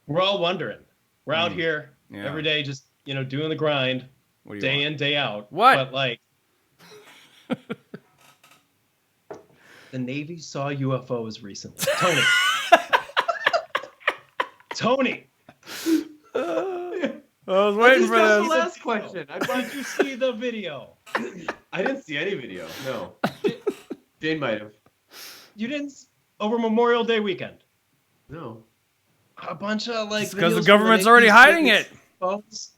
We're all wondering. We're out here yeah. every day, just doing the grind, What do you day want? in, day out. What? But like, the Navy saw UFOs recently. Tony. Tony. I was waiting This for is the this. last question. Did you see the video? I didn't see any video. No. Jane might have. You didn't over Memorial Day weekend. No. A bunch of like. It's 'cause the videos from government's Navy already hiding students. it. Phones.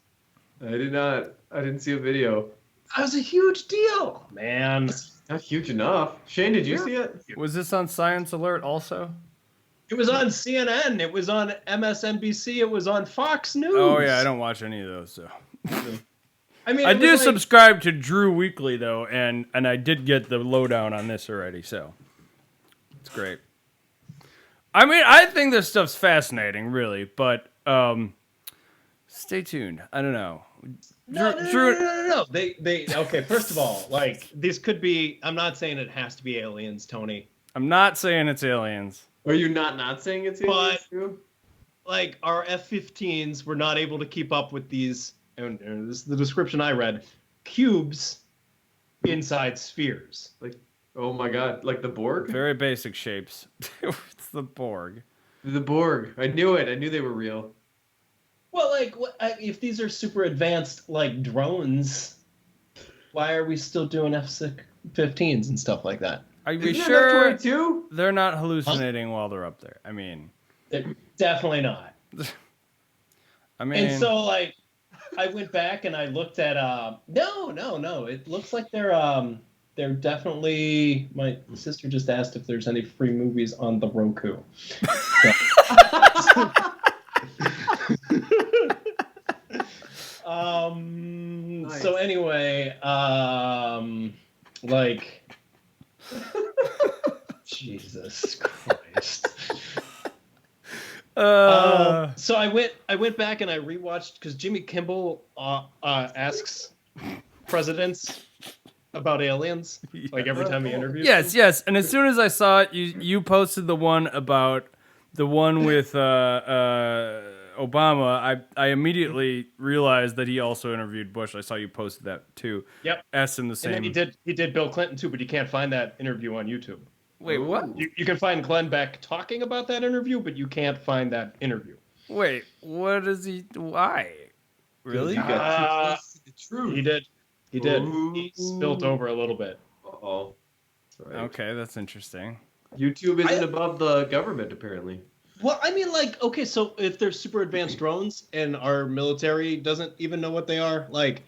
I did not. I didn't see a video. That was a huge deal, man. Not huge enough. Shane, did you see it? Was this on Science Alert also? It was on CNN. It was on MSNBC. It was on Fox News. Oh yeah, I don't watch any of those. So I mean, I it do was like- subscribe to Drew Weekly though, and I did get the lowdown on this already, so it's great. I mean, I think this stuff's fascinating, really, but stay tuned. I don't know. No. They. Okay. First of all, like these could be. I'm not saying it has to be aliens, Tony. I'm not saying it's aliens. Are you not saying it's But- aliens too? like our F-15s were not able to keep up with these, and this is the description I read, cubes inside spheres. Like, oh my God, like the Borg? Very basic shapes. It's the Borg. The Borg. I knew it. I knew they were real. Well, like, if these are super advanced, like, drones, why are we still doing F-15s and stuff like that? Are we Isn't sure that F-22? they're not hallucinating while they're up there? I mean, They're definitely not. And so, like, I went back and I looked at, no. It looks like they're definitely, my sister just asked if there's any free movies on the Roku. Nice. So anyway, like, Jesus Christ. So I went back and I rewatched because Jimmy Kimmel asks presidents about aliens like every time he interviews. yes. And as soon as I saw it, you posted the one with Obama. I immediately realized that he also interviewed Bush. I saw you posted that too. Yep. S in the same. And then he did Bill Clinton too, but you can't find that interview on YouTube. Wait, what? You can find Glenn Beck talking about that interview, but you can't find that interview. Wait, what is he? Why? Really? You got too close to the truth. He did. Ooh. He spilt over a little bit. Uh-oh. That's right. Okay, that's interesting. YouTube isn't above the government, apparently. Well, I mean, like, okay, so if they're super advanced drones and our military doesn't even know what they are, like,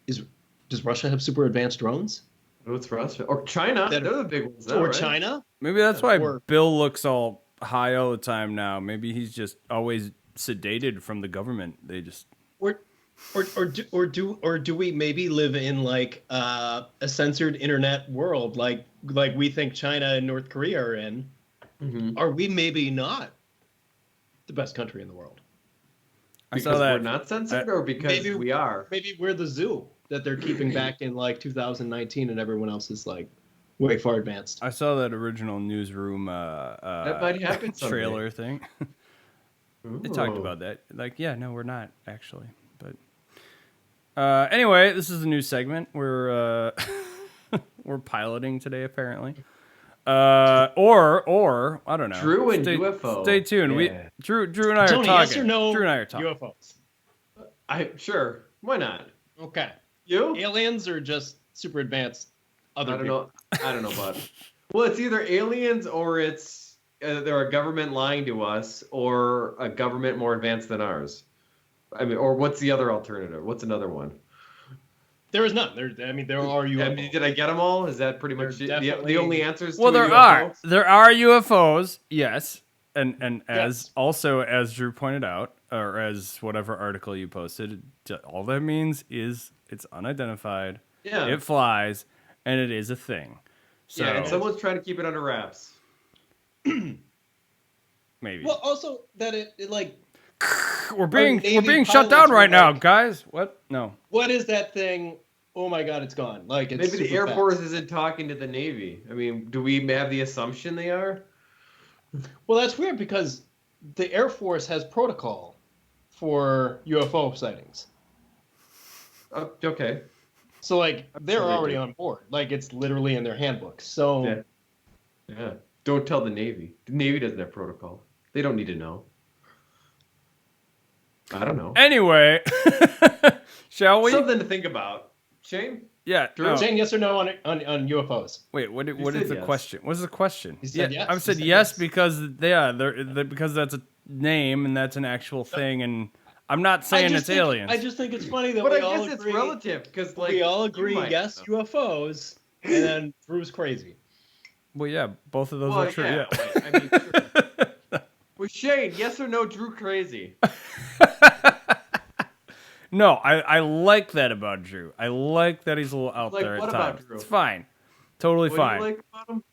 does Russia have super advanced drones? Oh, it's Russia. Or China. They're the big ones now, Or right? China? Maybe that's why Or- Bill looks all high all the time now. Maybe he's just always sedated from the government. They just Or do we maybe live in like a censored internet world like we think China and North Korea are in? Mm-hmm. Are we maybe not the best country in the world? I Because saw that. we're not censored, or because Maybe- we are? Maybe we're the zoo that they're keeping back in like 2019 and everyone else is like way far advanced. I saw that original newsroom That might happen someday. trailer thing. They talked about that. Like, yeah, no, we're not actually. But anyway, this is a new segment. We're we're piloting today, apparently. Or I don't know. Drew and UFO. Stay tuned. Yeah. Drew and I are Tony, talking. yes or no? Drew and I are talking. UFOs. Sure. Why not? Okay. You? Aliens or just super advanced other I don't people? know. I don't know about it. Well, it's either aliens or it's they're a government lying to us, or a government more advanced than ours. I mean, or what's the other alternative? What's another one? There is none. There are UFOs. I mean, did I get them all? Is that pretty much There's the definitely- only answers? Well, to there UFO? are UFOs, yes, and as Yes. also as Drew pointed out, or as whatever article you posted, all that means is it's unidentified, Yeah. it flies, and it is a thing. So Yeah, and someone's trying to keep it under wraps. maybe Well, also that it like we're being Navy shut pilots down were right now, like- guys. What? No. what is that thing? Oh my God, it's gone. Like it's Maybe the super Air fast. Force isn't talking to the Navy. I mean, do we have the assumption they are? Well, that's weird because the Air Force has protocol for UFO sightings. Okay. So like they're sure they already do. on board. Like it's literally in their handbooks. So Yeah. Yeah. Don't tell the Navy. The Navy doesn't have protocol. They don't need to know. I don't know. Anyway, shall we? Something to think about. Shane? Yeah. Drew? no. saying yes or no on UFOs. Wait, what You is said the yes. question? What is the question? You said yeah, yes. I You said said yes yes. because because that's a name and that's an actual thing, and I'm not saying it's aliens. I just think it's funny that But we I all guess it's agree. relative because, like, we all you agree might yes know. UFOs, and then Drew's crazy. Well, yeah, both of those Well, are true. Yeah. I mean, sure. Well, Shane, yes or no, Drew crazy? No, I like that about Drew. I like that he's a little out Like, there what at about times. Drew? It's fine, totally What fine. do you like about him?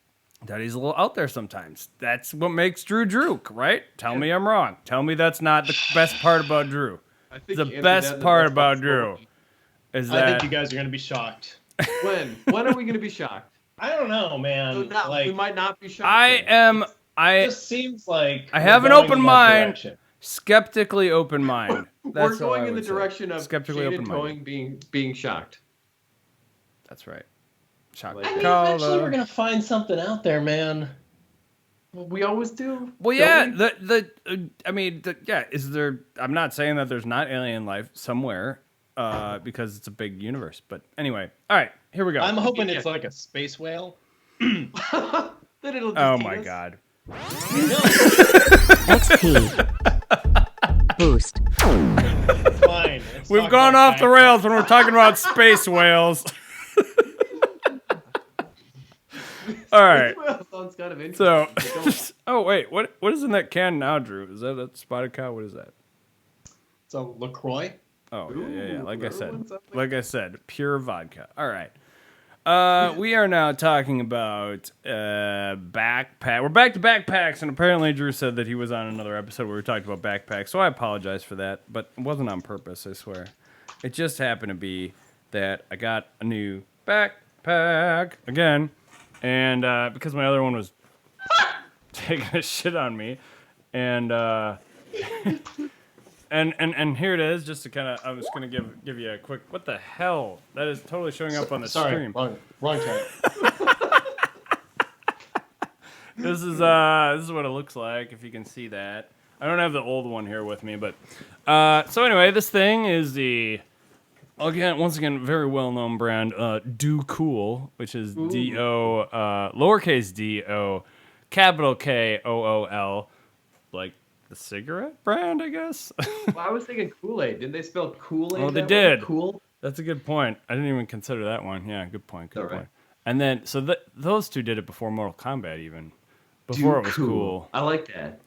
That he's a little out there sometimes. That's what makes Drew Drew, right? Tell me I'm wrong. Tell me that's not the best part about Drew. I think The you answered best that in the part best about possible Drew way. is I think that you guys are gonna be shocked. When? When are we going to be shocked? I don't know, man. So now, we might not be shocked. I then. am I just seems like I we're have an going open in that mind. direction. Skeptically open mind. We're That's all going I in the would say. direction of skeptically Shane and open-minded. Towing being shocked. That's right. Shock Like I mean, that. eventually we're gonna find something out there, man. Well, we always do. Well, don't yeah. we? Yeah. Is there? I'm not saying that there's not alien life somewhere, because it's a big universe. But anyway, all right. Here we go. I'm hoping it's like a space whale. Then it'll just Oh eat my us. god. XP. Boost. Fine. let's We've talk gone about off the backpacks. rails when we're talking about space whales. All right. Well, sounds kind of interesting. So, oh wait, what is in that can now, Drew? Is that a spotted cow? What is that? It's a LaCroix. Oh yeah. Ooh, Like I said, everyone's up pure vodka. All right. We are now talking about backpack. We're back to backpacks, and apparently Drew said that he was on another episode where we talked about backpacks. So I apologize for that, but it wasn't on purpose. I swear. It just happened to be that I got a new backpack again, and because my other one was taking a shit on me, and and here it is, just to kind of, I'm just gonna give you a quick. What the hell? That is totally showing up on the Sorry, stream. wrong time. This is what it looks like, if you can see that. I don't have the old one here with me, but so anyway, this thing is the once again very well known brand Do Cool, which is D-O lowercase D-O capital K-O-O-L, like the cigarette brand, I guess. Well, I was thinking Kool-Aid. Didn't they spell Kool-Aid? Oh, they that way? did. Cool. That's a good point. I didn't even consider that one. Yeah, good point. Good All right. point. And then so those two did it before Mortal Kombat, even before it was cool. I like that.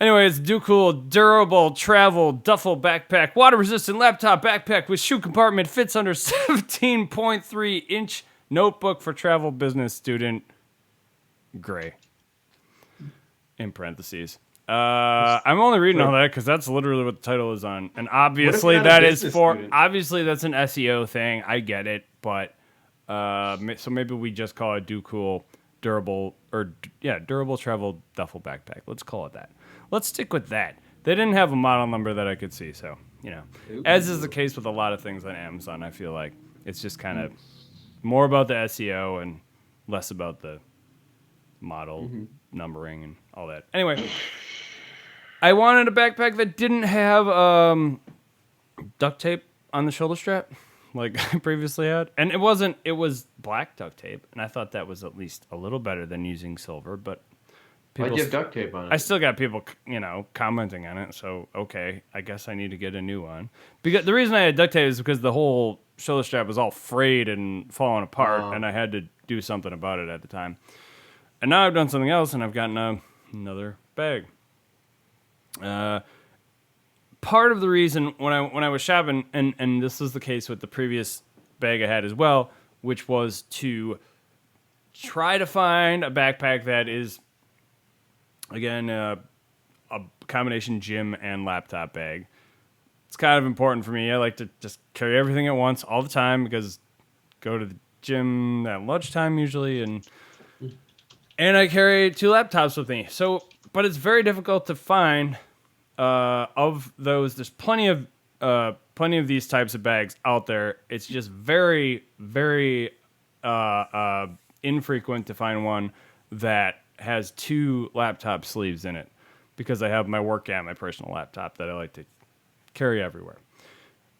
Anyways, Do Cool durable travel duffel backpack, water resistant laptop backpack with shoe compartment, fits under 17.3 inch notebook for travel business student. Gray. In parentheses. I'm only reading all that because that's literally what the title is on, and obviously you're not a that is business for student? obviously that's an SEO thing. I get it, but so maybe we just call it Do Cool durable durable travel duffel backpack. Let's call it that. Let's stick with that. They didn't have a model number that I could see, so as is the case with a lot of things on Amazon, I feel like it's just kind of more about the SEO and less about the model numbering and all that. Anyway, I wanted a backpack that didn't have duct tape on the shoulder strap like I previously had. And it was black duct tape, and I thought that was at least a little better than using silver, but Why'd you have duct tape on it? I still got people, commenting on it, so okay, I guess I need to get a new one. Because the reason I had duct tape is because the whole shoulder strap was all frayed and falling apart, and I had to do something about it at the time. And now I've done something else, and I've gotten another bag. Part of the reason when I was shopping, and this was the case with the previous bag I had as well, which was to try to find a backpack that is, again, a combination gym and laptop bag. It's kind of important for me. I like to just carry everything at once all the time because go to the gym at lunchtime usually, and I carry 2 laptops with me. So, but it's very difficult to find of those. There's plenty of these types of bags out there. It's just very, very infrequent to find one that has 2 laptop sleeves in it, because I have my work and my personal laptop that I like to carry everywhere.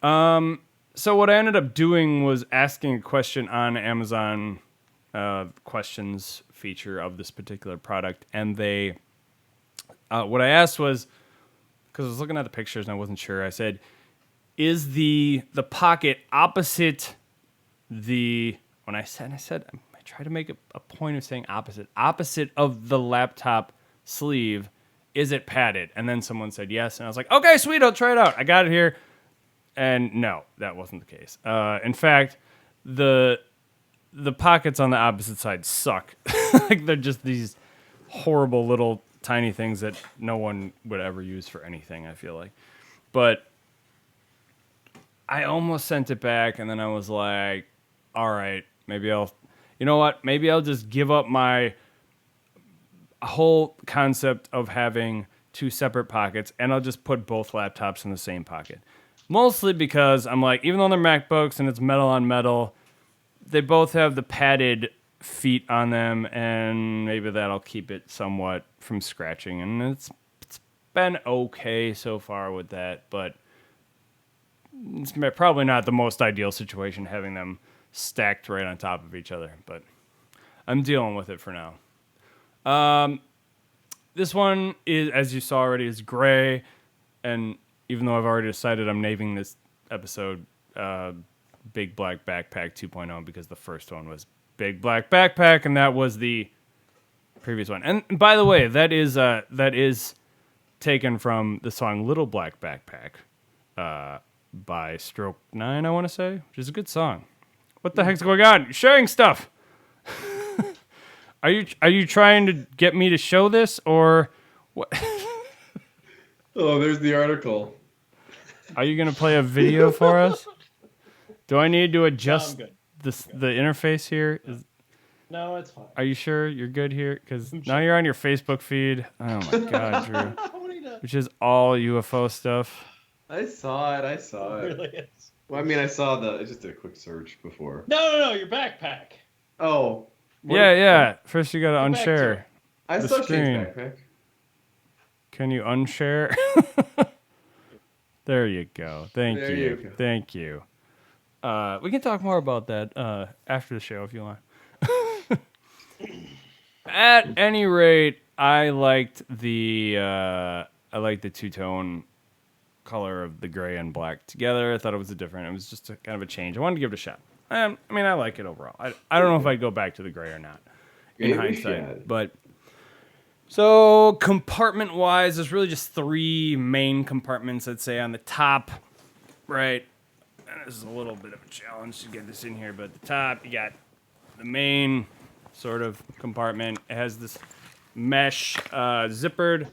So what I ended up doing was asking a question on Amazon questions feature of this particular product, and they what I asked was, because I was looking at the pictures and I wasn't sure, I said, is the pocket opposite the, when I said I try to make a point of saying opposite of the laptop sleeve, is it padded? And then someone said yes, and I was like, okay, sweet, I'll try it out. I got it here. And no, that wasn't the case. In fact, the pockets on the opposite side suck. Like, they're just these horrible little tiny things that no one would ever use for anything, I feel like. But I almost sent it back, and then I was like, all right, maybe I'll just give up my a whole concept of having two separate pockets, and I'll just put both laptops in the same pocket. Mostly because I'm like, even though they're MacBooks and it's metal on metal, they both have the padded feet on them, and maybe that'll keep it somewhat from scratching. And it's been okay so far with that, but it's probably not the most ideal situation having them stacked right on top of each other, but I'm dealing with it for now. This one is, as you saw already, is gray, and even though I've already decided I'm naming this episode Big Black Backpack 2.0 because the first one was Big Black Backpack, and that was the previous one. And by the way, that is taken from the song Little Black Backpack by Stroke 9, I want to say, which is a good song. What the heck's going on? You're sharing stuff. Are you trying to get me to show this, or what? Oh, there's the article. Are you going to play a video for us? Do I need to adjust good. the interface here? No, it's fine. Are you sure you're good here? Because now you're on your Facebook feed. Oh my God, Drew. Which is all UFO stuff. I saw it. It really is. Well, I mean, I saw I just did a quick search before. No, your backpack. Oh. Yeah. First you got to Go back to unshare. it. I The saw Shane's screen. backpack. Can you unshare? There you go. Thank There you. you go. Thank you. We can talk more about that after the show if you want. At any rate, I liked the two-tone color of the gray and black together. I thought it was it was just kind of a change. I wanted to give it a shot. I mean, I like it overall. I don't know if I'd go back to the gray or not in Maybe hindsight. yeah. But so compartment-wise, there's really just three main compartments, I'd say, on the top, right? And this is a little bit of a challenge to get this in here, but at the top, you got the main sort of compartment. It has this mesh zippered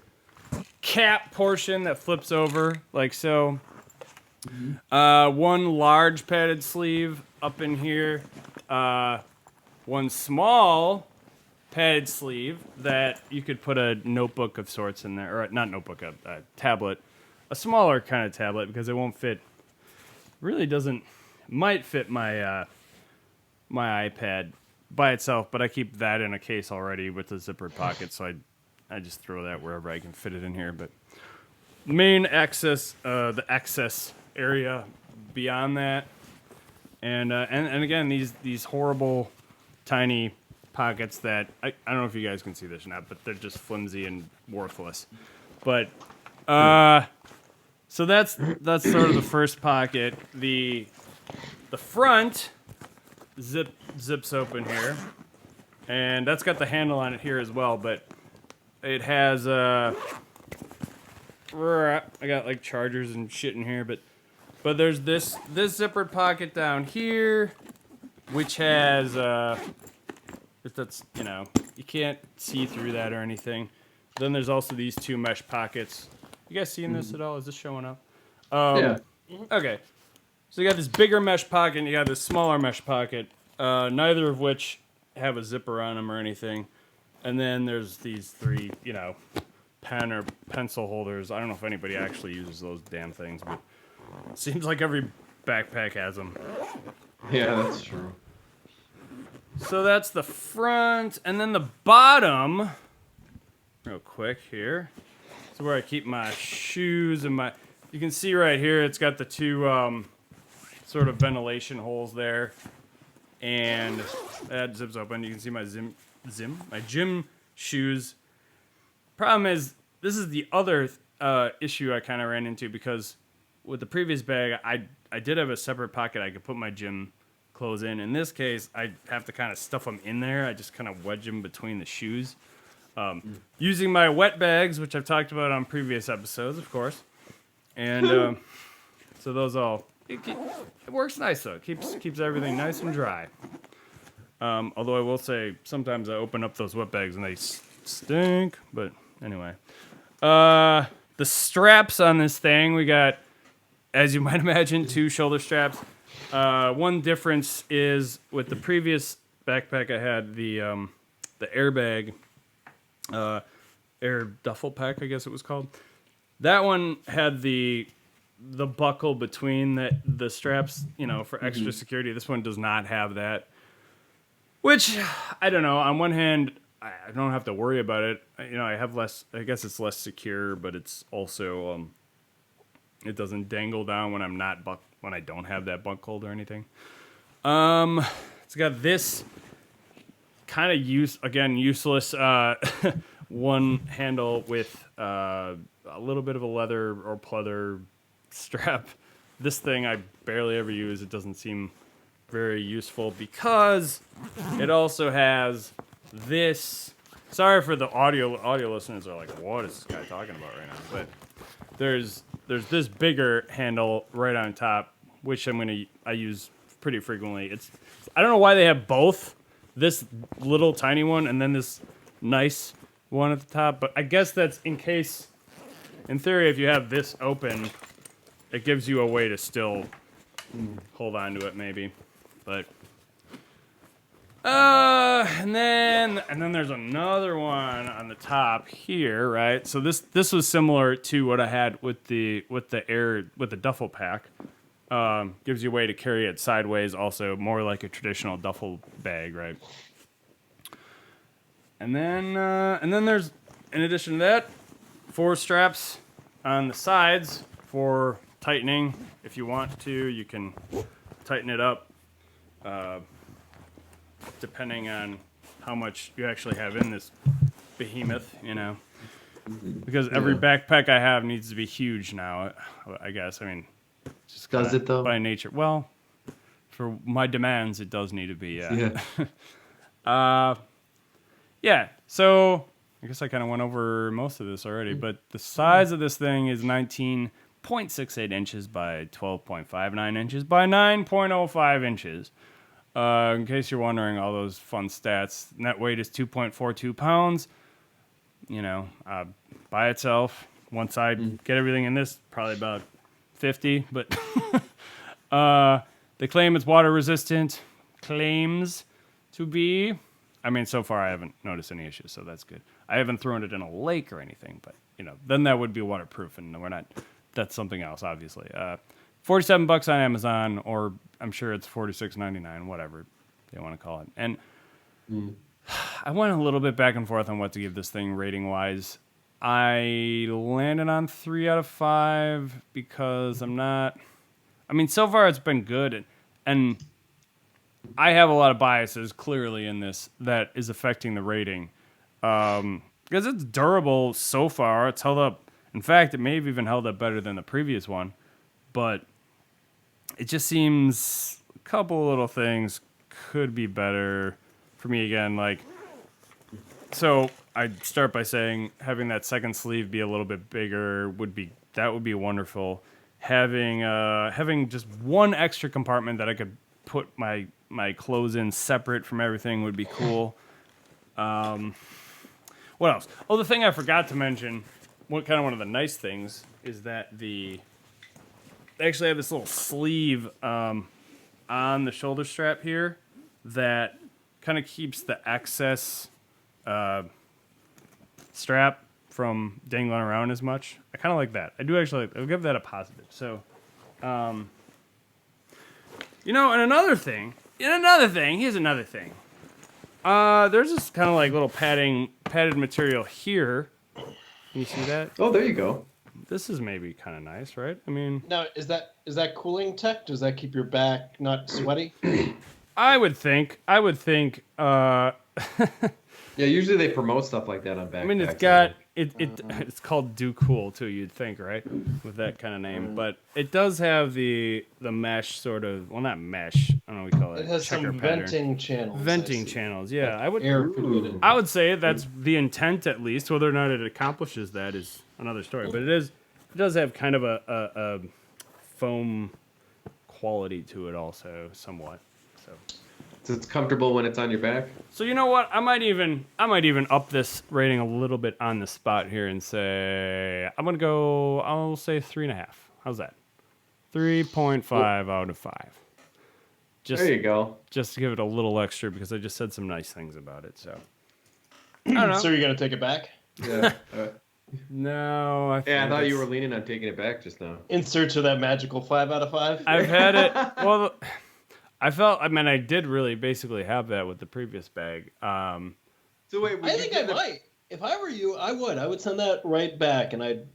cap portion that flips over like so. One large padded sleeve up in here. One small padded sleeve that you could put a notebook of sorts in there, or not notebook, a tablet, a smaller kind of tablet because it won't fit. Really doesn't. Might fit my my iPad by itself, but I keep that in a case already with the zippered pocket, so I just throw that wherever I can fit it in here. But main access, the access area beyond that, and again these horrible tiny pockets that I don't know if you guys can see this or not, but they're just flimsy and worthless. But so that's sort of the first pocket. The front zips open here, and that's got the handle on it here as well, but it has I got like chargers and shit in here, but there's this zippered pocket down here, which has that's, you know, you can't see through that or anything. Then there's also these two mesh pockets. You guys seeing this at all? Is this showing up? Yeah. Okay. So you got this bigger mesh pocket and you got this smaller mesh pocket, neither of which have a zipper on them or anything. And then there's these three, you know, pen or pencil holders. I don't know if anybody actually uses those damn things, but it seems like every backpack has them. Yeah, that's true. So that's the front, and then the bottom, real quick here, is where I keep my shoes and my, you can see right here, it's got the two sort of ventilation holes there, and that zips open. You can see my my gym shoes. Problem is, this is the other issue I kind of ran into, because with the previous bag, I did have a separate pocket I could put my gym clothes in. In this case, I have to kind of stuff them in there. I just kind of wedge them between the shoes. Using my wet bags, which I've talked about on previous episodes, of course. And so those all, it works nice though. It keeps everything nice and dry. Although I will say, sometimes I open up those wet bags and they stink. But anyway. The straps on this thing, we got, as you might imagine, two shoulder straps. One difference is with the previous backpack I had, the airbag Air duffel pack, I guess it was called. That one had the buckle between the straps, for extra security. This one does not have that. Which, I don't know. On one hand, I don't have to worry about it. I have less. I guess it's less secure, but it's also it doesn't dangle down when when I don't have that buckled or anything. It's got this kind of useless one handle with a little bit of a leather or pleather strap. This thing I barely ever use. It doesn't seem very useful because it also has this. Sorry for the audio listeners are like, what is this guy talking about right now? But there's this bigger handle right on top, which I use pretty frequently. I don't know why they have both, this little tiny one and then this nice one at the top, but I guess that's in case, in theory, if you have this open, it gives you a way to still hold on to it maybe. But and then there's another one on the top here, right? So this was similar to what I had with the duffel pack. Gives you a way to carry it sideways, also more like a traditional duffel bag, right? And then there's, in addition to that, 4 straps on the sides for tightening. If you want to, you can tighten it up, depending on how much you actually have in this behemoth, Because every backpack I have needs to be huge now, I guess. I mean, just does it though? By nature. Well, for my demands, it does need to be. Yeah. Yeah. So I guess I kind of went over most of this already, but the size of this thing is 19.68 inches by 12.59 inches by 9.05 inches. In case you're wondering, all those fun stats. Net weight is 2.42 pounds. By itself, once I get everything in this, probably about 50, but they claim it's water resistant. Claims to be. I mean, so far I haven't noticed any issues, so that's good. I haven't thrown it in a lake or anything, but then that would be waterproof, and we're not. That's something else, obviously. $47 on Amazon, or I'm sure it's $46.99, whatever they want to call it. And I went a little bit back and forth on what to give this thing rating wise. I landed on 3 out of 5 because I'm not. I mean, so far it's been good, and I have a lot of biases clearly in this that is affecting the rating. Because it's durable so far. It's held up. In fact, it may have even held up better than the previous one. But it just seems a couple little things could be better for me again. So I'd start by saying having that second sleeve be a little bit bigger would be wonderful. Having just one extra compartment that I could put my clothes in separate from everything would be cool. What else? Oh, the thing I forgot to mention, one of the nice things is that they actually have this little sleeve on the shoulder strap here that kind of keeps the excess strap from dangling around as much. I kind of like that. I do actually. I'll give that a positive. So, and another thing. Here's another thing. There's this kind of little padded material here. Can you see that? Oh, there you go. This is maybe kind of nice, right? I mean, now is that cooling tech? Does that keep your back not sweaty? I would think. Yeah, usually they promote stuff like that on backpacks. I mean, it's got it's called Do Cool too. You'd think, right, with that kind of name, but it does have the mesh sort of. Well, not mesh. I don't know what we call it. It has some venting channels. Venting channels, yeah. Air I would say that's the intent, at least. Whether or not it accomplishes that is another story. But it does have kind of a foam quality to it, also somewhat. So it's comfortable when it's on your back. So you know what? I might even up this rating a little bit on the spot here and say I'll say 3.5. How's that? 3.5 out of 5. There you go. Just to give it a little extra because I just said some nice things about it. So I don't know. So you're gonna take it back? Yeah. No, I Yeah, I think thought you it's- were leaning on taking it back just now. In search of that magical 5 out of 5? I've had it. Well, I mean, I did really basically have that with the previous bag. So wait, would I you think get I the- might. If I were you, I would. I would send that right back, and I'd.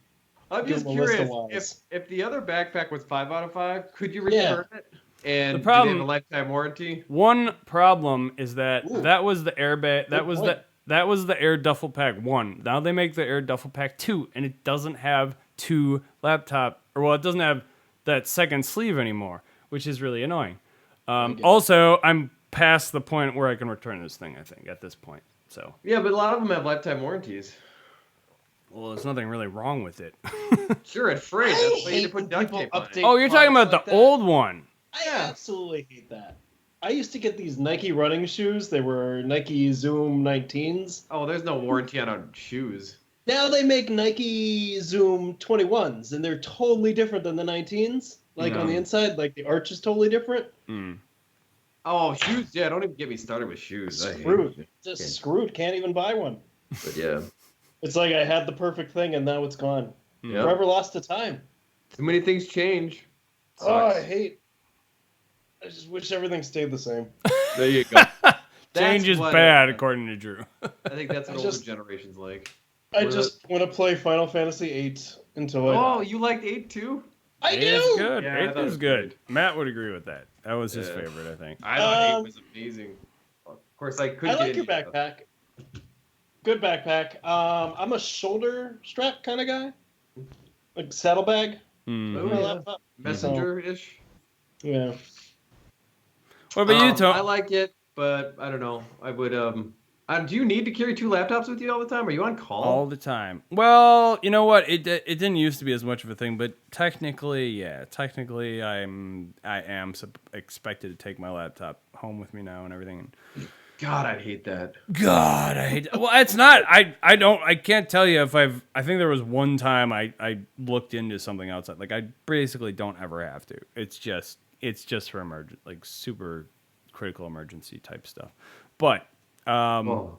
I'm Give just them a list of curious whys. if the other backpack was 5 out of 5, could you Yeah. return it? And The do they problem- have a lifetime warranty? One problem is that Ooh. that was the airbag. That Good was point. that was the Air Duffel Pack 1. Now they make the Air Duffel Pack 2, and it doesn't have two laptop, or well, it doesn't have that second sleeve anymore, which is really annoying. Also, I'm past the point where I can return this thing. I think at this point. So, Yeah, but a lot of them have lifetime warranties. well, there's nothing really wrong with it. Sure, it's free. I That's why you need hate to put when duct people tape on it. update- Oh, you're talking about products the like that. old one. I Yeah. absolutely hate that. I used to get these Nike running shoes. They were Nike Zoom 19s. Oh, there's no warranty on our shoes. Now they make Nike Zoom 21s, and they're totally different than the 19s. Like on No. the inside, like the arch is totally different. Oh, shoes. Yeah, don't even get me started with shoes. I hate Screwed. it. Just Okay. screwed. Can't even buy one. But yeah. It's like I had the perfect thing, and now it's gone. Yeah. Forever lost to time. Too many things change. Oh, I Sucks. hate. I just wish everything stayed the same. There you go. Change That's is what- bad, according to Drew. I think that's what I older just- generations like. I What just want to play Final Fantasy VIII until I. Oh, you liked 8 too? I Eight do. is good. Yeah, I Eight thought it is was good. Matt would agree with that. That was his Yeah. favorite, I think. I thought 8 Um, was amazing. Of course, I could I get like your into it. backpack. Good backpack. I'm a shoulder strap kind of guy, like saddlebag Hmm. Oh, for my yeah. laptop. Messenger-ish. Yeah. What about you, I Tom? like it, but I don't know. I would. Do you need to carry 2 laptops with you all the time? Are you on call? All the time. Well, you know what? It didn't used to be as much of a thing, but technically, yeah. Technically, I am expected to take my laptop home with me now and everything. God, I'd hate that. God, I hate. Well, it's not. I can't tell you if I've. I think there was one time I looked into something outside. Like I basically don't ever have to. It's just for emergent, like super critical emergency type stuff. But Oh.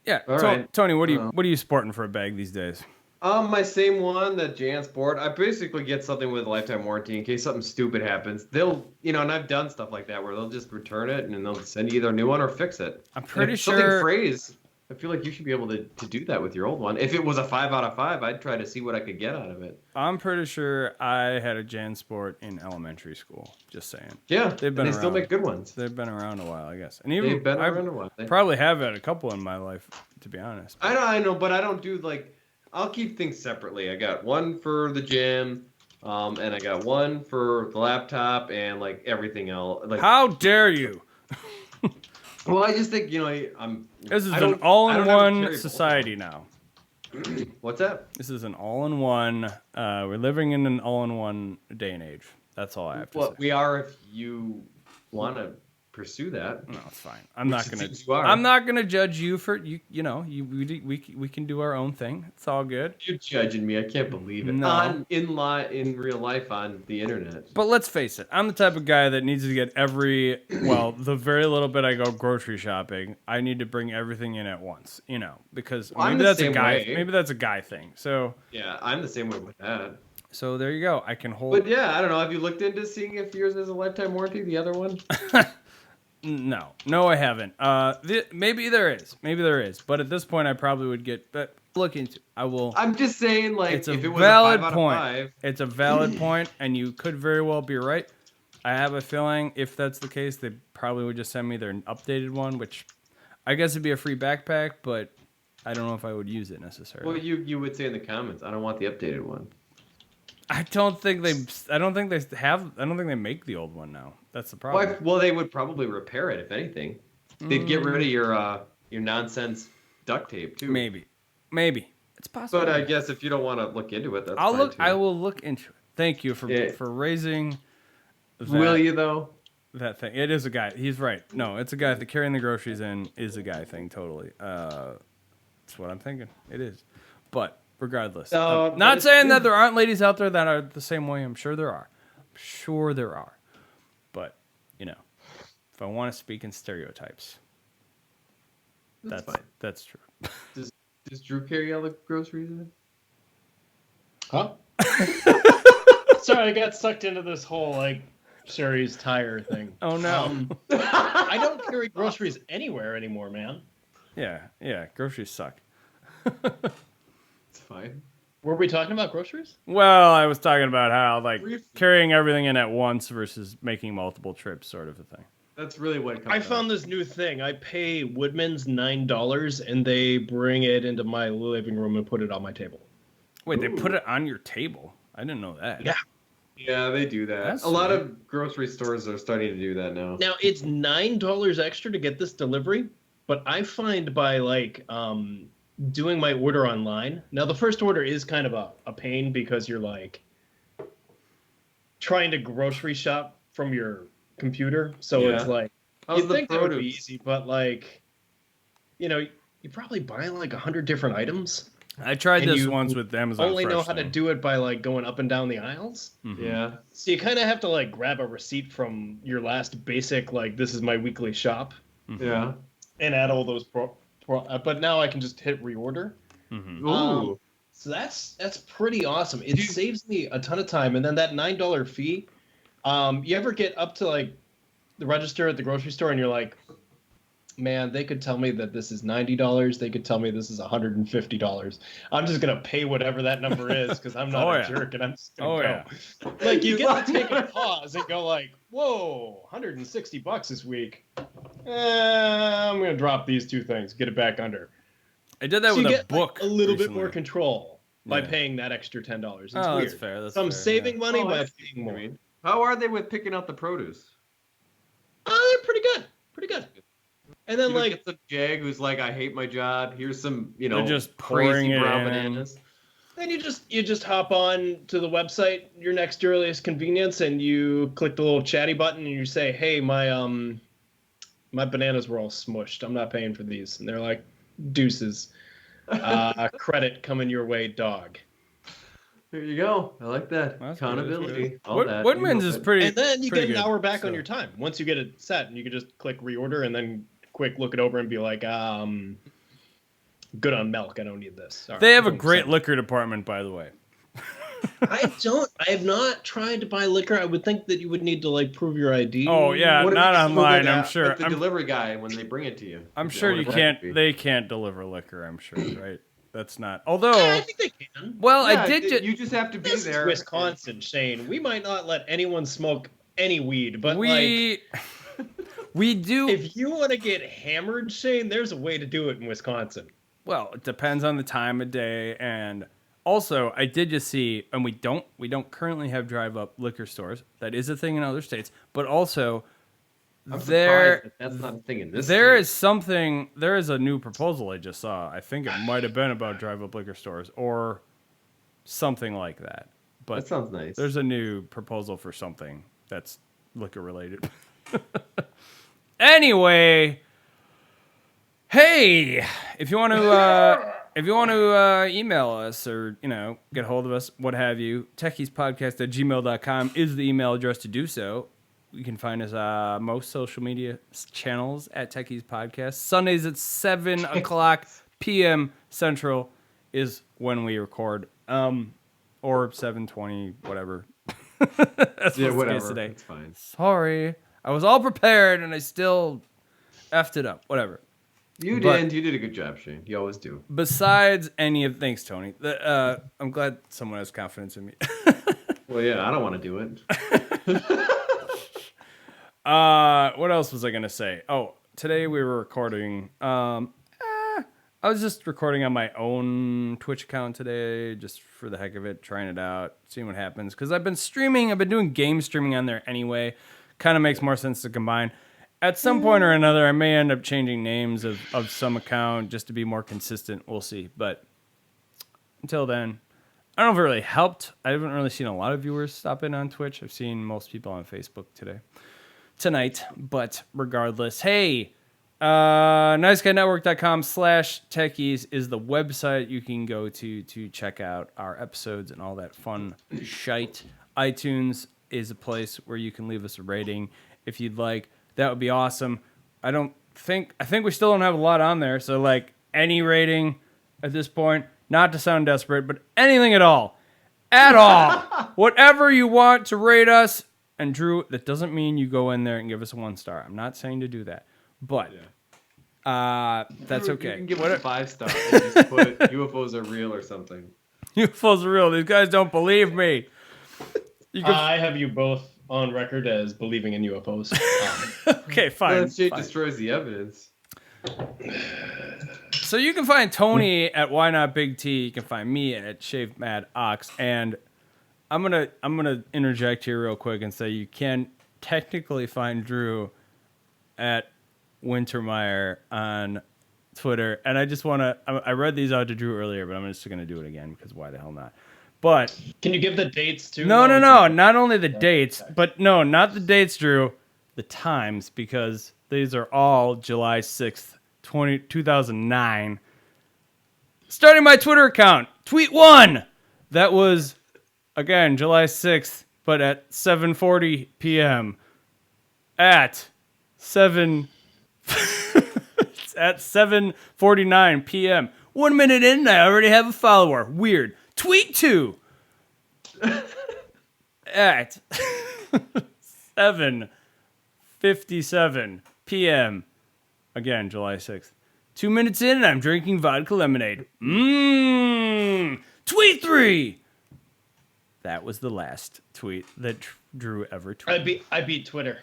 yeah, All right. Tony, what are you sporting for a bag these days? My same one that Jan's bought. I basically get something with a lifetime warranty in case something stupid happens. They'll, and I've done stuff like that where they'll just return it and then they'll send you either a new one or fix it. I'm And pretty if something sure. frays, I feel like you should be able to do that with your old one. If it was a 5 out of 5, I'd try to see what I could get out of it. I'm pretty sure I had a JanSport in elementary school. Just saying. Yeah, They've and been they still around. make good ones. They've been around a while, I guess. And even They've been I around a while. probably have had a couple in my life, to be honest. I know, but I don't do I'll keep things separately. I got one for the gym, and I got one for the laptop and everything else. How dare you? Well, I just think I'm. This is I an don't- I don't have a all-in-one carry society now. What's that? This is an all-in-one. We're living in an all-in-one day and age. That's all I have to Well, say. we are if you want to pursue that. No, it's fine. I'm not Which it gonna. seems you are. I'm not gonna judge you for you. You know, we can do our own thing. It's all good. You're judging me. I can't believe it. No. In real life on the internet. But let's face it, I'm the type of guy that needs to get the very little bit I go grocery shopping, I need to bring everything in at once, because Well, I'm maybe the that's a same guy, way. maybe that's a guy thing. So Yeah, I'm the same way with that. there you go. I can hold. But yeah, I don't know. Have you looked into seeing if yours has a lifetime warranty? The other one? No, I haven't. Maybe there is, but at this point, I probably would get. But look into. I will. I'm just saying, It's a if it was valid a 5 point. out of 5, It's a valid point, and you could very well be right. I have a feeling if that's the case, they probably would just send me their updated one, which I guess it'd be a free backpack, but I don't know if I would use it necessarily. well, you would say in the comments, I don't want the updated one. I don't think they make the old one now. That's the problem. Well, they would probably repair it if anything. They'd get rid of your nonsense duct tape too. Maybe. It's possible. But I guess if you don't want to look into it, that's I'll fine look. too. I will look into it. Thank you for Yeah. raising. That, Will you though? That thing. It is a guy. He's right. No, it's a guy. The carrying the groceries in is a guy thing. Totally. That's what I'm thinking. It is. But regardless, But not it's- saying that there aren't ladies out there that are the same way. I'm sure there are. But if I want to speak in stereotypes, That's fine. That's true. Does Drew carry all the groceries in? Huh? Sorry, I got sucked into this whole like Sherry's tire thing. Oh no. I don't carry groceries anywhere anymore, man. Yeah. Groceries suck. It's fine. Were we talking about groceries? Well, I was talking about how like Briefly. carrying everything in at once versus making multiple trips, sort of a thing. That's really what it comes I down found this new thing. I pay Woodman's $9 and they bring it into my living room and put it on my table. Wait, they Ooh. put it on your table? I didn't know that. Yeah. Yeah, they do that. That's a lot sweet. of grocery stores are starting to do that now. Now it's $9 extra to get this delivery, but I find by like doing my order online. Now the first order is kind of a pain because you're like trying to grocery shop from your computer. So Yeah. it's like How's you'd the think that would be produce? easy, but like you probably buy like 100 different items. I tried And this you once with Amazon Only know Fresh how to thing. do it by like going up and down the aisles. Mhm. Yeah. So you kind of have to like grab a receipt from your last basic like this is my weekly shop Mhm. Yeah. and add all those but now I can just hit reorder. Mhm. Ooh. So that's pretty awesome. It saves me a ton of time, and then that $9 fee. You ever get up to like the register at the grocery store and you're like, man, they could tell me that this is $90. They could tell me this is $150. I'm just gonna pay whatever that number is because I'm not Oh, a yeah. jerk and I'm just gonna Oh, go. yeah. Like you get to take a pause and go like, whoa, $160 this week. I'm gonna drop these two things, get it back under. I did that So with you a get book. like, a little bit recently. more control by Yeah. paying that extra $10. It's Oh, weird. that's fair. That's So I'm fair, saving yeah. money Oh, by that's paying more. How are they with picking out the produce? Pretty good. Pretty good. And then You don't like get some jag who's like, I hate my job. Here's some, They're just pouring crazy it brown in. bananas. then you just hop on to the website, your next earliest convenience, and you click the little chatty button and you say, hey, my bananas were all smushed. I'm not paying for these. And they're like, deuces. Credit coming your way, dog. There you go. I like that. That's good, Accountability. that's All Wood- that. Woodman's You is know, pretty. And then you pretty get an good, hour back on so. your time. Once you get it set, and you can just click reorder and then quick look it over and be like, good on milk. I don't need this. All They right, have a boom, great sent. liquor department, by the way. I have not tried to buy liquor. I would think that you would need to like prove your ID. Oh yeah, What if not you smuggle online. it I'm out sure. with the I'm, delivery guy when they bring it to you. I'm Yeah, sure you whatever that can't. be. They can't deliver liquor. I'm sure, right? That's not. Yeah, Although, I think they can. well, Yeah, I did. You just have to be This there. is Wisconsin, Shane. We might not let anyone smoke any weed, but like, we we do. if you want to get hammered, Shane, there's a way to do it in Wisconsin. Well, it depends on the time of day, and also I did just see, and we don't currently have drive-up liquor stores. That is a thing in other states, but also I'm there surprised that's not a thing in this. there state. is something. There is a new proposal I just saw. I think it might have been about drive-up liquor stores or something like that. But That sounds nice. there's a new proposal for something that's liquor related. Anyway, hey, if you want to email us or get a hold of us, what have you, techiespodcast@gmail.com is the email address to do so. You can find us most social media channels at Techies Podcast. Sundays at 7 o'clock p.m. Central is when we record, or 7:20, whatever. That's yeah, what's the case whatever. today. It's fine. Sorry, I was all prepared and I still effed it up. Whatever. You But- did a good job, Shane. You always do. Besides thanks, Tony. I'm glad someone has confidence in me. Well, yeah, I don't want to do it. What else was I gonna say? Oh, today we were recording. I was just recording on my own Twitch account today, just for the heck of it, trying it out, seeing what happens. Because I've been streaming. I've been doing game streaming on there anyway. Kind of makes more sense to combine. At some point or another, I may end up changing names of some account just to be more consistent. We'll see. But until then, I don't know if it really helped. I haven't really seen a lot of viewers stop in on Twitch. I've seen most people on Facebook tonight. But regardless, hey, NiceGuyNetwork.com/techies is the website you can go to check out our episodes and all that fun shite. iTunes is a place where you can leave us a rating if you'd like. That would be awesome. I don't think we still don't have a lot on there. So like any rating at this point, not to sound desperate, but anything at all, whatever you want to rate us. And Drew, that doesn't mean you go in there and give us a 1 star. I'm not saying to do that, but that's okay. You can give us a 5 star and just put UFOs are real or something. UFOs are real. These guys don't believe me. I have you both on record as believing in UFOs. Okay, fine. That shit fine. destroys the evidence. So you can find Tony at Why Not Big T. You can find me at Shaved Mad Ox. And I'm gonna interject here real quick and say you can technically find Drew at Wintermeyer on Twitter. And I just wanna I read these out to Drew earlier, but I'm just gonna do it again because why the hell not? But Can you give the dates too? no. Not only the dates, but no, not the dates, Drew. The times, because these are all July 6th, 2009. Starting my Twitter account, tweet 1. That was, again, July 6th, but at 7:40 p.m. At 7:49 p.m. 1 minute in, I already have a follower. Weird. Tweet 2. At 7:57 p.m. Again, July 6th. 2 minutes in, and I'm drinking vodka lemonade. Tweet 3. That was the last tweet that Drew ever tweeted. I beat Twitter.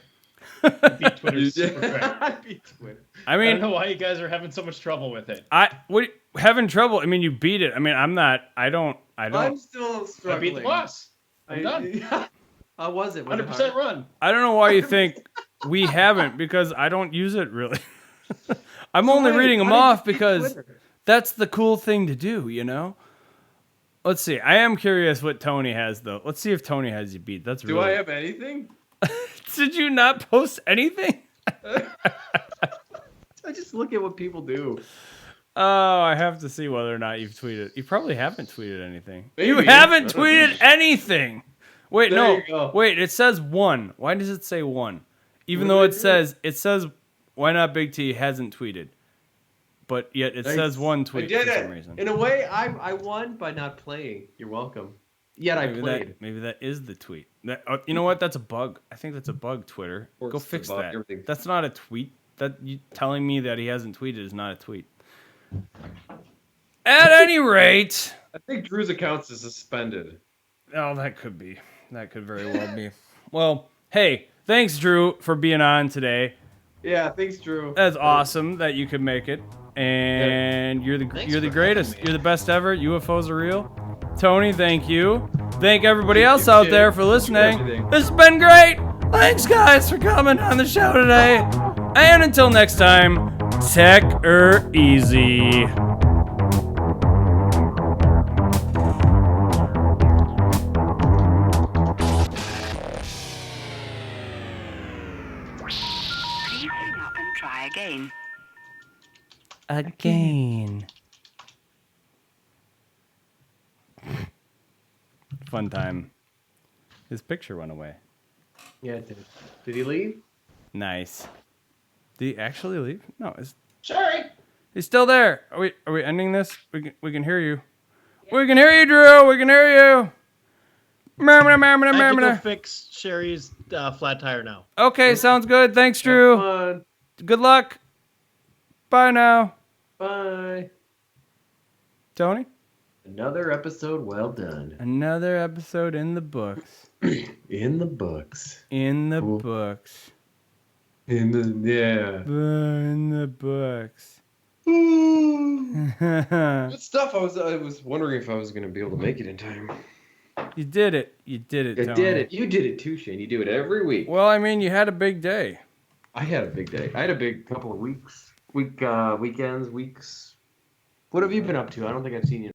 I beat Twitter super quick. I beat Twitter. I I mean, don't know why you guys are having so much trouble with it. having trouble. I mean, you beat it. I mean, I'm not. I don't. I'm still I struggling. beat the boss. I'm done. How was it? Was it 100% hard? run. I don't know why you think we haven't, because I don't use it really. I'm only Wait, reading them why did off you beat because Twitter? that's the cool thing to do, you know? Let's see. I am curious what Tony has, though. Let's see if Tony has you beat. That's Do really... I have anything? Did you not post anything? I just look at what people do. Oh, I have to see whether or not you've tweeted. You probably haven't tweeted anything. Maybe. You haven't tweeted anything. Wait, There no. you go. Wait, it says 1. Why does it say 1? Even What though did it says Why Not Big T hasn't tweeted. But yet it says 1 tweet I did for it. some reason. In a way, I won by not playing. You're welcome. Yet I played. Maybe that is the tweet. You know what? That's a bug. I think that's a bug, Twitter. Or Go it's fix a bug, that. everything. That's not a tweet. That you telling me that he hasn't tweeted is not a tweet. At any rate, I think Drew's account is suspended. oh, that could be. That could very well be. Well, hey, thanks, Drew, for being on today. Yeah, thanks, Drew. That's awesome that you could make it, and you're the Thanks you're the for greatest. having me. You're the best ever. UFOs are real. Tony, thank you. Thank everybody else out there for listening. Everything. This has been great. Thanks, guys, for coming on the show today. And until next time, tech easy. Please hang up and try again. Again. Fun time. His picture went away. Yeah, did he leave? Nice. Did he actually leave? No, Sherry. he's still there. Are we ending this? We can hear you. We can hear you, Drew. We can hear you. I have to go fix Sherry's flat tire now. Okay, sounds good. Thanks, Drew. Fun. Good luck. Bye now. Bye. Tony? Another episode well done. Another episode in the books. In the books. In the Cool. books. In the In the books. Good stuff. I was wondering if I was gonna be able to make it in time. You did it. You did it, I Tony. did it. You did it too, Shane. You do it every week. Well, I mean, you had a big day. I had a big day. I had a big couple of weekends, weeks. What have you been up to? I don't think I've seen you.